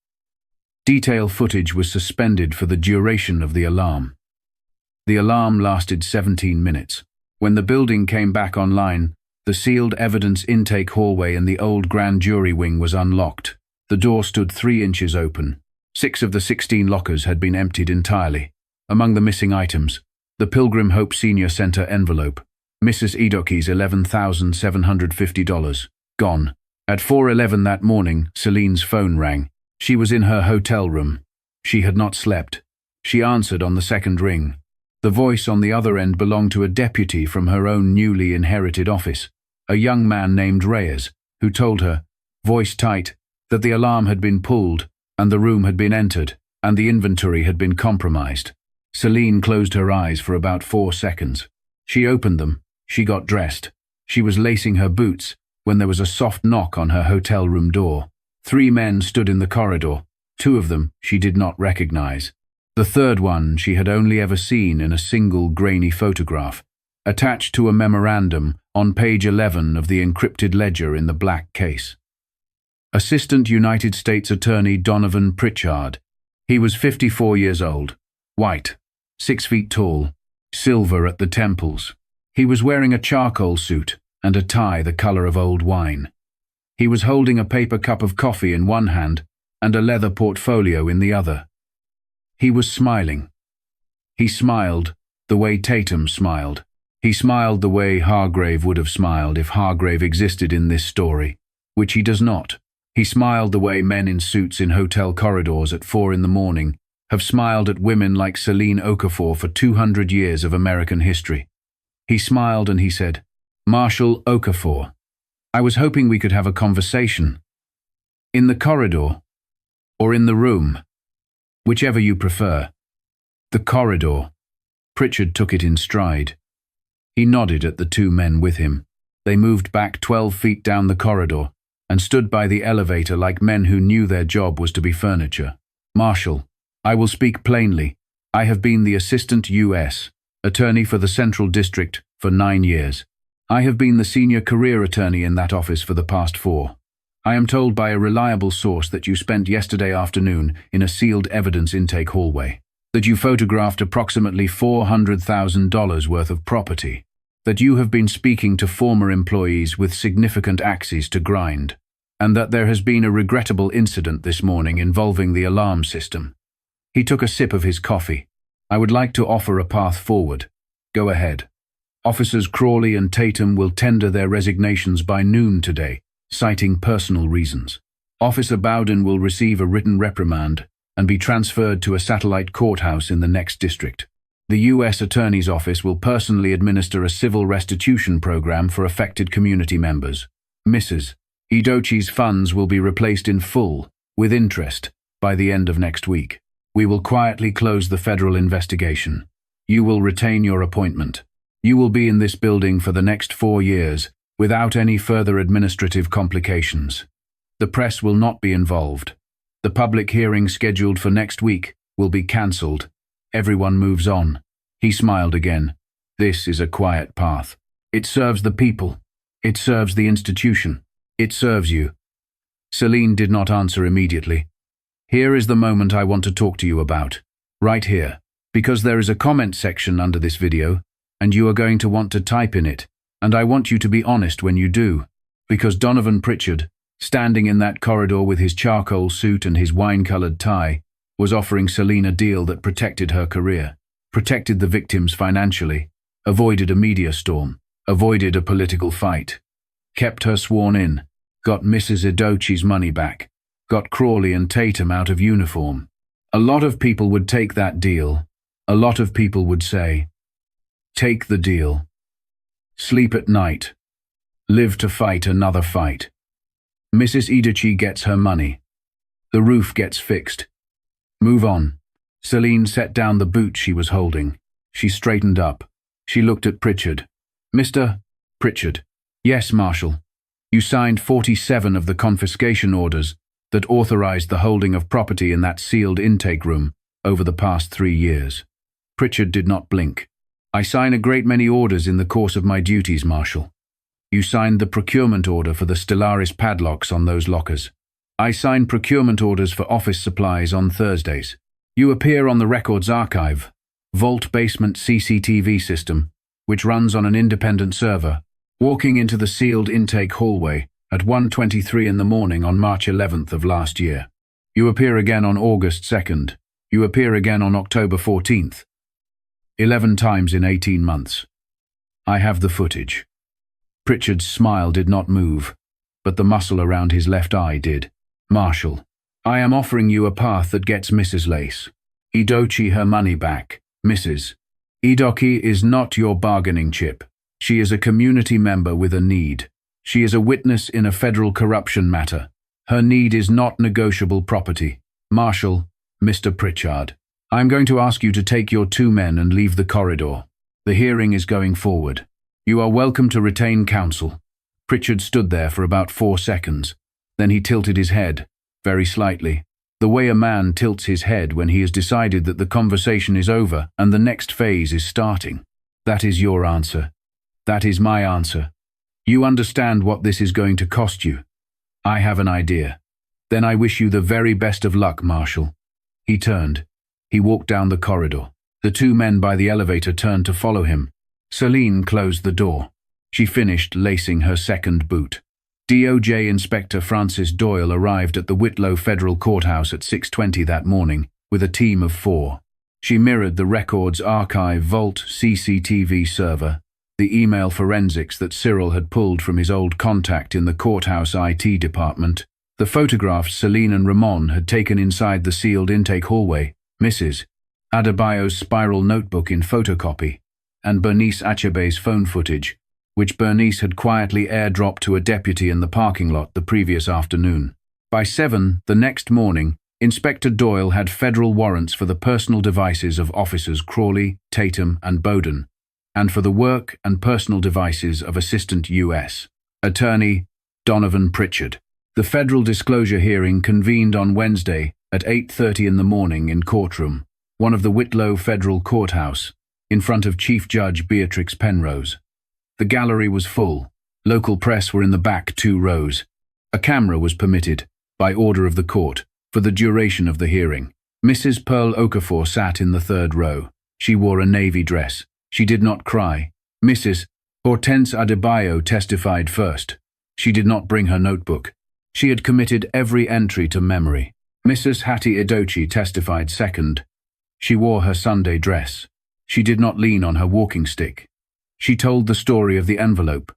Detail footage was suspended for the duration of the alarm. The alarm lasted 17 minutes. When the building came back online, the sealed evidence intake hallway in the old grand jury wing was unlocked. The door stood 3 inches open. 6 of the 16 lockers had been emptied entirely. Among the missing items, the Pilgrim Hope Senior Center envelope, Mrs. Edoki's $11,750, gone. At 4:11 that morning, Selene's phone rang. She was in her hotel room. She had not slept. She answered on the second ring. The voice on the other end belonged to a deputy from her own newly inherited office, a young man named Reyes, who told her, voice tight, that the alarm had been pulled, and the room had been entered, and the inventory had been compromised. Selene closed her eyes for about 4 seconds. She opened them. She got dressed. She was lacing her boots when there was a soft knock on her hotel room door. 3 men stood in the corridor. 2 of them she did not recognize. The third one she had only ever seen in a single grainy photograph, attached to a memorandum on page 11 of the encrypted ledger in the black case. Assistant United States Attorney Donovan Pritchard. He was 54 years old, white, 6 feet tall, silver at the temples. He was wearing a charcoal suit and a tie the color of old wine. He was holding a paper cup of coffee in one hand and a leather portfolio in the other. He was smiling. He smiled the way Tatum smiled. He smiled the way Hargrave would have smiled if Hargrave existed in this story, which he does not. He smiled the way men in suits in hotel corridors at 4 in the morning have smiled at women like Selene Okafor for 200 years of American history. He smiled and he said, "Marshal Okafor, I was hoping we could have a conversation. In the corridor, or in the room, whichever you prefer." The corridor. Pritchard took it in stride. He nodded at the 2 men with him. They moved back 12 feet down the corridor and stood by the elevator like men who knew their job was to be furniture. "Marshal, I will speak plainly. I have been the Assistant U.S. Attorney for the Central District for 9 years. I have been the senior career attorney in that office for the past 4. I am told by a reliable source that you spent yesterday afternoon in a sealed evidence intake hallway, that you photographed approximately $400,000 worth of property, that you have been speaking to former employees with significant axes to grind, and that there has been a regrettable incident this morning involving the alarm system." He took a sip of his coffee. "I would like to offer a path forward. Go ahead. Officers Crawley and Tatum will tender their resignations by noon today, citing personal reasons. Officer Bowden will receive a written reprimand and be transferred to a satellite courthouse in the next district. The U.S. Attorney's Office will personally administer a civil restitution program for affected community members. Mrs. Edochi's funds will be replaced in full, with interest, by the end of next week. We will quietly close the federal investigation. You will retain your appointment. You will be in this building for the next 4 years, without any further administrative complications. The press will not be involved. The public hearing scheduled for next week will be cancelled. Everyone moves on. He smiled again. This is a quiet path. It serves the people. It serves the institution. It serves you. Selene did not answer immediately. Here is the moment I want to talk to you about. Right here. Because there is a comment section under this video, and you are going to want to type in it, and I want you to be honest when you do. Because Donovan Pritchard, standing in that corridor with his charcoal suit and his wine-colored tie, was offering Selene a deal that protected her career, protected the victims financially, avoided a media storm, avoided a political fight, kept her sworn in, got Mrs. Edochie's money back, got Crawley and Tatum out of uniform. A lot of people would take that deal. A lot of people would say, take the deal. Sleep at night. Live to fight another fight. Mrs. Edochie gets her money. The roof gets fixed. Move on. Selene set down the boot she was holding. She straightened up. She looked at Pritchard. Mr. Pritchard. Yes, Marshal. You signed 47 of the confiscation orders that authorized the holding of property in that sealed intake room over the past 3 years. Pritchard did not blink. I sign a great many orders in the course of my duties, Marshal. You signed the procurement order for the Stellaris padlocks on those lockers. I sign procurement orders for office supplies on Thursdays. You appear on the Records Archive, vault basement CCTV system, which runs on an independent server, walking into the sealed intake hallway at 1:23 in the morning on March 11th of last year. You appear again on August 2nd. You appear again on October 14th. 11 times in 18 months. I have the footage. Pritchard's smile did not move, but the muscle around his left eye did. Marshal, I am offering you a path that gets Mrs. Lace Edochie her money back. Mrs. Edochie is not your bargaining chip. She is a community member with a need. She is a witness in a federal corruption matter. Her need is not negotiable property. Marshal, Mr. Pritchard, I am going to ask you to take your 2 men and leave the corridor. The hearing is going forward. You are welcome to retain counsel. Pritchard stood there for about 4 seconds. Then he tilted his head, very slightly, the way a man tilts his head when he has decided that the conversation is over and the next phase is starting. That is your answer. That is my answer. You understand what this is going to cost you. I have an idea. Then I wish you the very best of luck, Marshal. He turned. He walked down the corridor. The 2 men by the elevator turned to follow him. Selene closed the door. She finished lacing her second boot. DOJ Inspector Francis Doyle arrived at the Whitlow Federal Courthouse at 6:20 that morning with a team of 4. She mirrored the Records Archive Vault CCTV server, the email forensics that Cyril had pulled from his old contact in the courthouse IT department, the photographs Selene and Ramon had taken inside the sealed intake hallway, Mrs. Adebayo's spiral notebook in photocopy, and Bernice Achebe's phone footage, which Bernice had quietly airdropped to a deputy in the parking lot the previous afternoon. By 7 the next morning, Inspector Doyle had federal warrants for the personal devices of officers Crawley, Tatum, and Bowden, and for the work and personal devices of Assistant U.S. Attorney Donovan Pritchard. The federal disclosure hearing convened on Wednesday at 8:30 in the morning in courtroom, one of the Whitlow Federal Courthouse, in front of Chief Judge Beatrix Penrose. The gallery was full. Local press were in the back 2 rows. A camera was permitted, by order of the court, for the duration of the hearing. Mrs. Pearl Okafor sat in the 3rd row. She wore a navy dress. She did not cry. Mrs. Hortense Adebayo testified first. She did not bring her notebook. She had committed every entry to memory. Mrs. Hattie Edochie testified second. She wore her Sunday dress. She did not lean on her walking stick. She told the story of the envelope.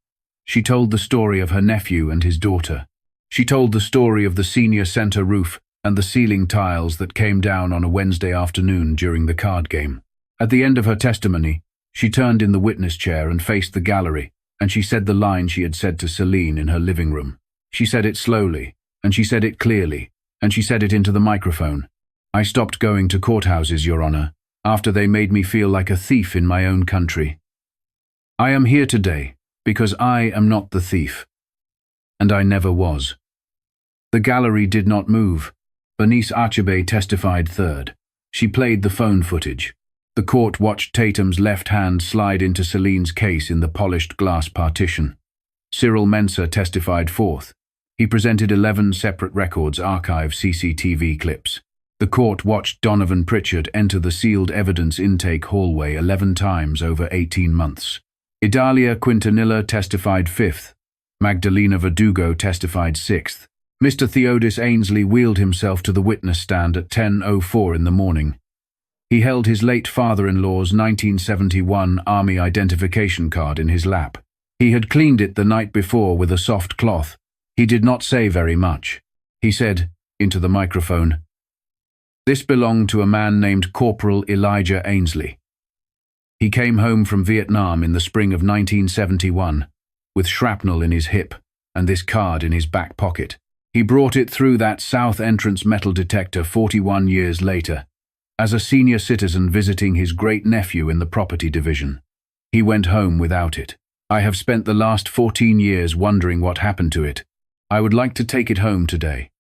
She told the story of her nephew and his daughter. She told the story of the senior center roof and the ceiling tiles that came down on a Wednesday afternoon during the card game. At the end of her testimony, she turned in the witness chair and faced the gallery, and she said the line she had said to Selene in her living room. She said it slowly, and she said it clearly, and she said it into the microphone. I stopped going to courthouses, Your Honor, after they made me feel like a thief in my own country. I am here today Because I am not the thief. And I never was. The gallery did not move. Bernice Archibay testified third. She played the phone footage. The court watched Tatum's left hand slide into Celine's case in the polished glass partition. Cyril Mensah testified fourth. He presented 11 separate records, archive CCTV clips. The court watched Donovan Pritchard enter the sealed evidence intake hallway 11 times over 18 months. Idalia Quintanilla testified fifth. Magdalena Verdugo testified sixth. Mr. Theodis Ainsley wheeled himself to the witness stand at 10:04 in the morning. He held his late father-in-law's 1971 Army identification card in his lap. He had cleaned it the night before with a soft cloth. He did not say very much. He said, into the microphone, "This belonged to a man named Corporal Elijah Ainsley. He came home from Vietnam in the spring of 1971, with shrapnel in his hip and this card in his back pocket. He brought it through that south entrance metal detector 41 years later, as a senior citizen visiting his great-nephew in the property division. He went home without it. I have spent the last 14 years wondering what happened to it. I would like to take it home today."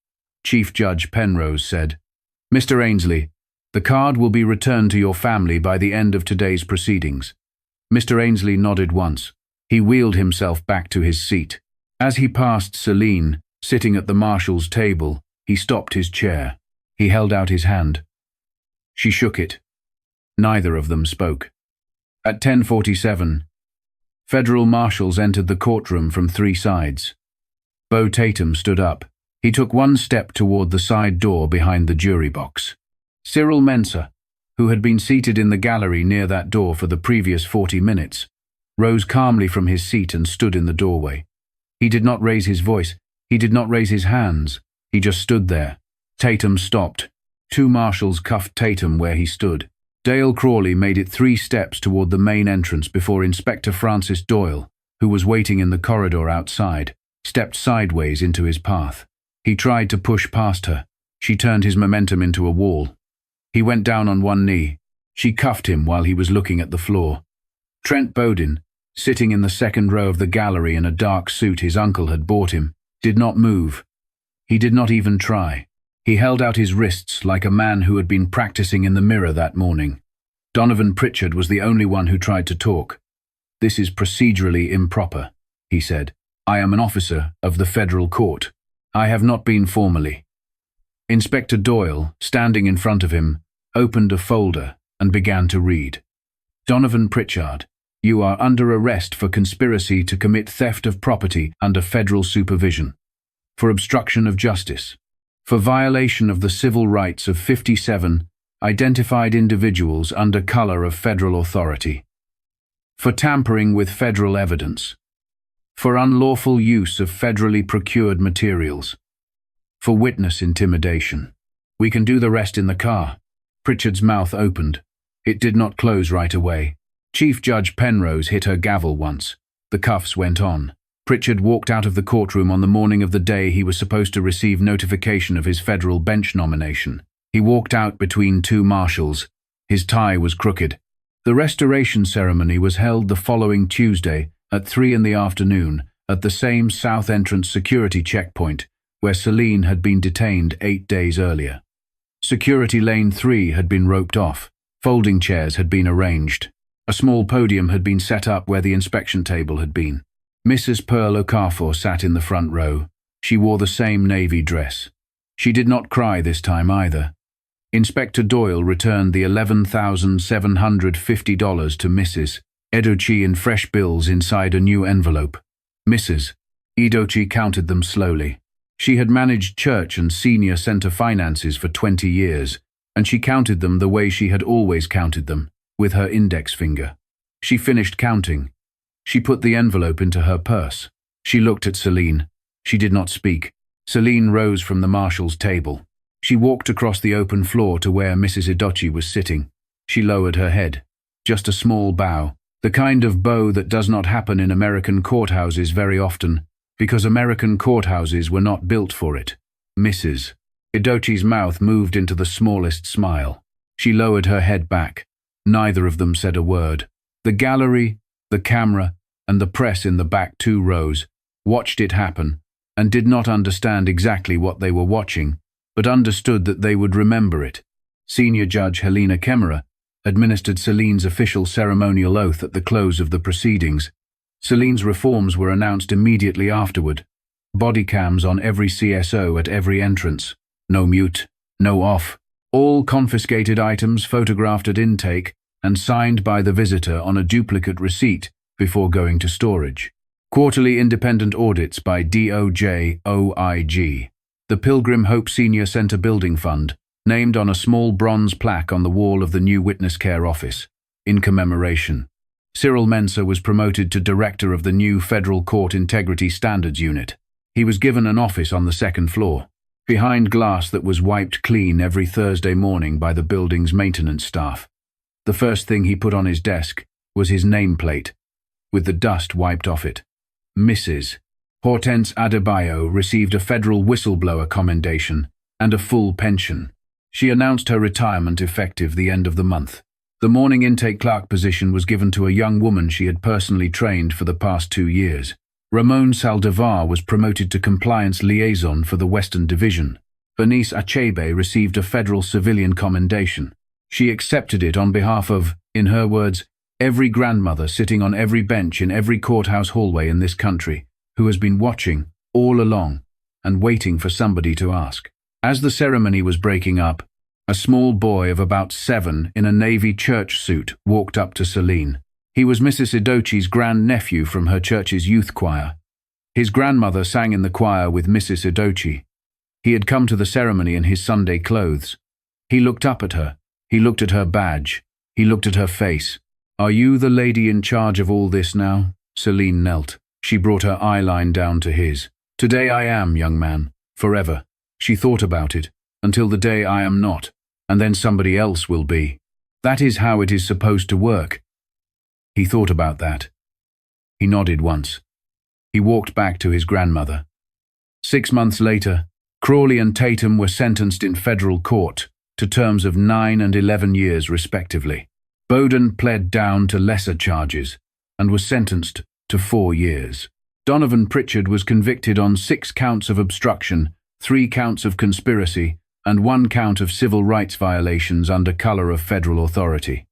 Chief Judge Penrose said, "Mr. Ainsley, the card will be returned to your family by the end of today's proceedings." Mr. Ainsley nodded once. He wheeled himself back to his seat. As he passed Selene, sitting at the marshal's table, he stopped his chair. He held out his hand. She shook it. Neither of them spoke. At 10:47, federal marshals entered the courtroom from three sides. Bo Tatum stood up. He took one step toward the side door behind the jury box. Cyril Mensah, who had been seated in the gallery near that door for the previous 40 minutes, rose calmly from his seat and stood in the doorway. He did not raise his voice. He did not raise his hands. He just stood there. Tatum stopped. Two marshals cuffed Tatum where he stood. Dale Crawley made it 3 steps toward the main entrance before Inspector Francis Doyle, who was waiting in the corridor outside, stepped sideways into his path. He tried to push past her. She turned his momentum into a wall. He went down on one knee. She cuffed him while he was looking at the floor. Trent Bowden, sitting in the second row of the gallery in a dark suit his uncle had bought him, did not move. He did not even try. He held out his wrists like a man who had been practicing in the mirror that morning. Donovan Pritchard was the only one who tried to talk. "This is procedurally improper," he said. "I am an officer of the federal court. I have not been formally." Inspector Doyle, standing in front of him, opened a folder and began to read. "Donovan Pritchard, you are under arrest for conspiracy to commit theft of property under federal supervision, for obstruction of justice, for violation of the civil rights of 57 identified individuals under color of federal authority, for tampering with federal evidence, for unlawful use of federally procured materials, for witness intimidation. We can do the rest in the car." Pritchard's mouth opened. It did not close right away. Chief Judge Penrose hit her gavel once. The cuffs went on. Pritchard walked out of the courtroom on the morning of the day he was supposed to receive notification of his federal bench nomination. He walked out between two marshals. His tie was crooked. The restoration ceremony was held the following Tuesday at 3 in the afternoon at the same south entrance security checkpoint where Selene had been detained 8 days earlier. Security lane 3 had been roped off. Folding chairs had been arranged. A small podium had been set up where the inspection table had been. Mrs. Pearl Okafor sat in the front row. She wore the same navy dress. She did not cry this time either. Inspector Doyle returned the $11,750 to Mrs. Edochie in fresh bills inside a new envelope. Mrs. Edochie counted them slowly. She had managed church and senior center finances for 20 years, and she counted them the way she had always counted them, with her index finger. She finished counting. She put the envelope into her purse. She looked at Selene. She did not speak. Selene rose from the marshal's table. She walked across the open floor to where Mrs. Edochie was sitting. She lowered her head. Just a small bow. The kind of bow that does not happen in American courthouses very often, because American courthouses were not built for it. Mrs. Edochie's mouth moved into the smallest smile. She lowered her head back. Neither of them said a word. The gallery, the camera, and the press in the back 2 rows watched it happen and did not understand exactly what they were watching, but understood that they would remember it. Senior Judge Selene Okafor administered Selene's official ceremonial oath at the close of the proceedings. Selene's reforms were announced immediately afterward. Body cams on every CSO at every entrance. No mute, no off. All confiscated items photographed at intake and signed by the visitor on a duplicate receipt before going to storage. Quarterly independent audits by DOJ/OIG. The Pilgrim Hope Senior Center Building Fund, named on a small bronze plaque on the wall of the new Witness Care Office. In commemoration, Cyril Mensah was promoted to Director of the new Federal Court Integrity Standards Unit. He was given an office on the 2nd floor, behind glass that was wiped clean every Thursday morning by the building's maintenance staff. The first thing he put on his desk was his nameplate, with the dust wiped off it. Mrs. Hortense Adebayo received a federal whistleblower commendation and a full pension. She announced her retirement effective the end of the month. The morning intake clerk position was given to a young woman she had personally trained for the past 2 years. Ramon Saldivar was promoted to compliance liaison for the Western Division. Bernice Achebe received a federal civilian commendation. She accepted it on behalf of, in her words, every grandmother sitting on every bench in every courthouse hallway in this country, who has been watching all along and waiting for somebody to ask. As the ceremony was breaking up, a small boy of about 7 in a navy church suit walked up to Selene. He was Mrs. Edochie's grandnephew from her church's youth choir. His grandmother sang in the choir with Mrs. Edochie. He had come to the ceremony in his Sunday clothes. He looked up at her. He looked at her badge. He looked at her face. "Are you the lady in charge of all this now?" Selene knelt. She brought her eyeline down to his. "Today I am, young man. Forever." She thought about it, until the day I am not, and then somebody else will be. That is how it is supposed to work. He thought about that. He nodded once. He walked back to his grandmother. 6 months later, Crawley and Tatum were sentenced in federal court to terms of 9 and 11 years respectively. Bowden pled down to lesser charges and was sentenced to 4 years. Donovan Pritchard was convicted on 6 counts of obstruction, 3 counts of conspiracy, and 1 count of civil rights violations under color of federal authority.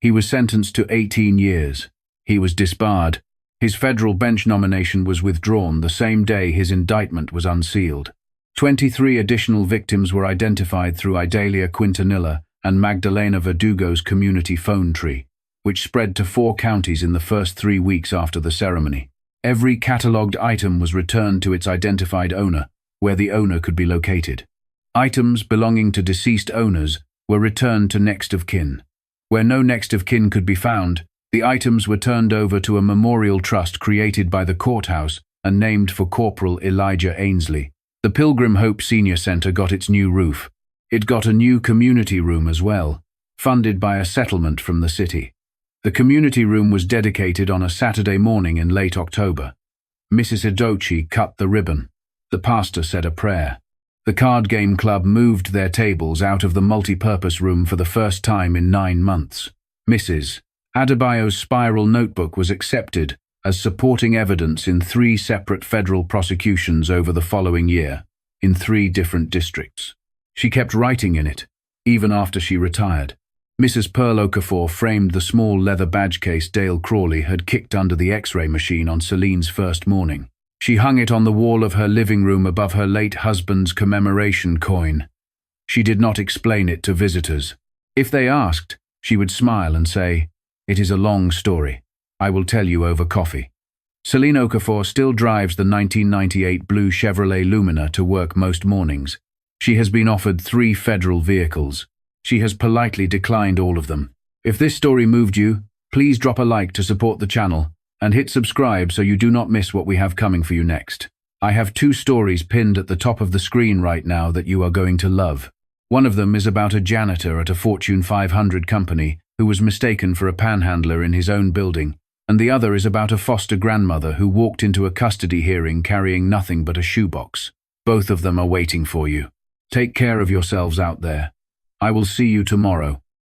He was sentenced to 18 years. He was disbarred. His federal bench nomination was withdrawn the same day his indictment was unsealed. 23 additional victims were identified through Idalia Quintanilla and Magdalena Verdugo's community phone tree, which spread to 4 counties in the first 3 weeks after the ceremony. Every catalogued item was returned to its identified owner, where the owner could be located. Items belonging to deceased owners were returned to next of kin. Where no next of kin could be found, the items were turned over to a memorial trust created by the courthouse and named for Corporal Elijah Ainsley. The Pilgrim Hope Senior Center got its new roof. It got a new community room as well, funded by a settlement from the city. The community room was dedicated on a Saturday morning in late October. Mrs. Edochie cut the ribbon. The pastor said a prayer. The card game club moved their tables out of the multi-purpose room for the first time in 9 months. Mrs. Adebayo's spiral notebook was accepted as supporting evidence in 3 separate federal prosecutions over the following year, in 3 different districts. She kept writing in it, even after she retired. Mrs. Pearl Okafor framed the small leather badge case Dale Crawley had kicked under the X-ray machine on Selene's first morning. She hung it on the wall of her living room above her late husband's commemoration coin. She did not explain it to visitors. If they asked, she would smile and say, "It is a long story. I will tell you over coffee." Selene Okafor still drives the 1998 blue Chevrolet Lumina to work most mornings. She has been offered 3 federal vehicles. She has politely declined all of them. If this story moved you, please drop a like to support the channel and hit subscribe so you do not miss what we have coming for you next. I have 2 stories pinned at the top of the screen right now that you are going to love. One of them is about a janitor at a Fortune 500 company who was mistaken for a panhandler in his own building, and the other is about a foster grandmother who walked into a custody hearing carrying nothing but a shoebox. Both of them are waiting for you. Take care of yourselves out there. I will see you tomorrow.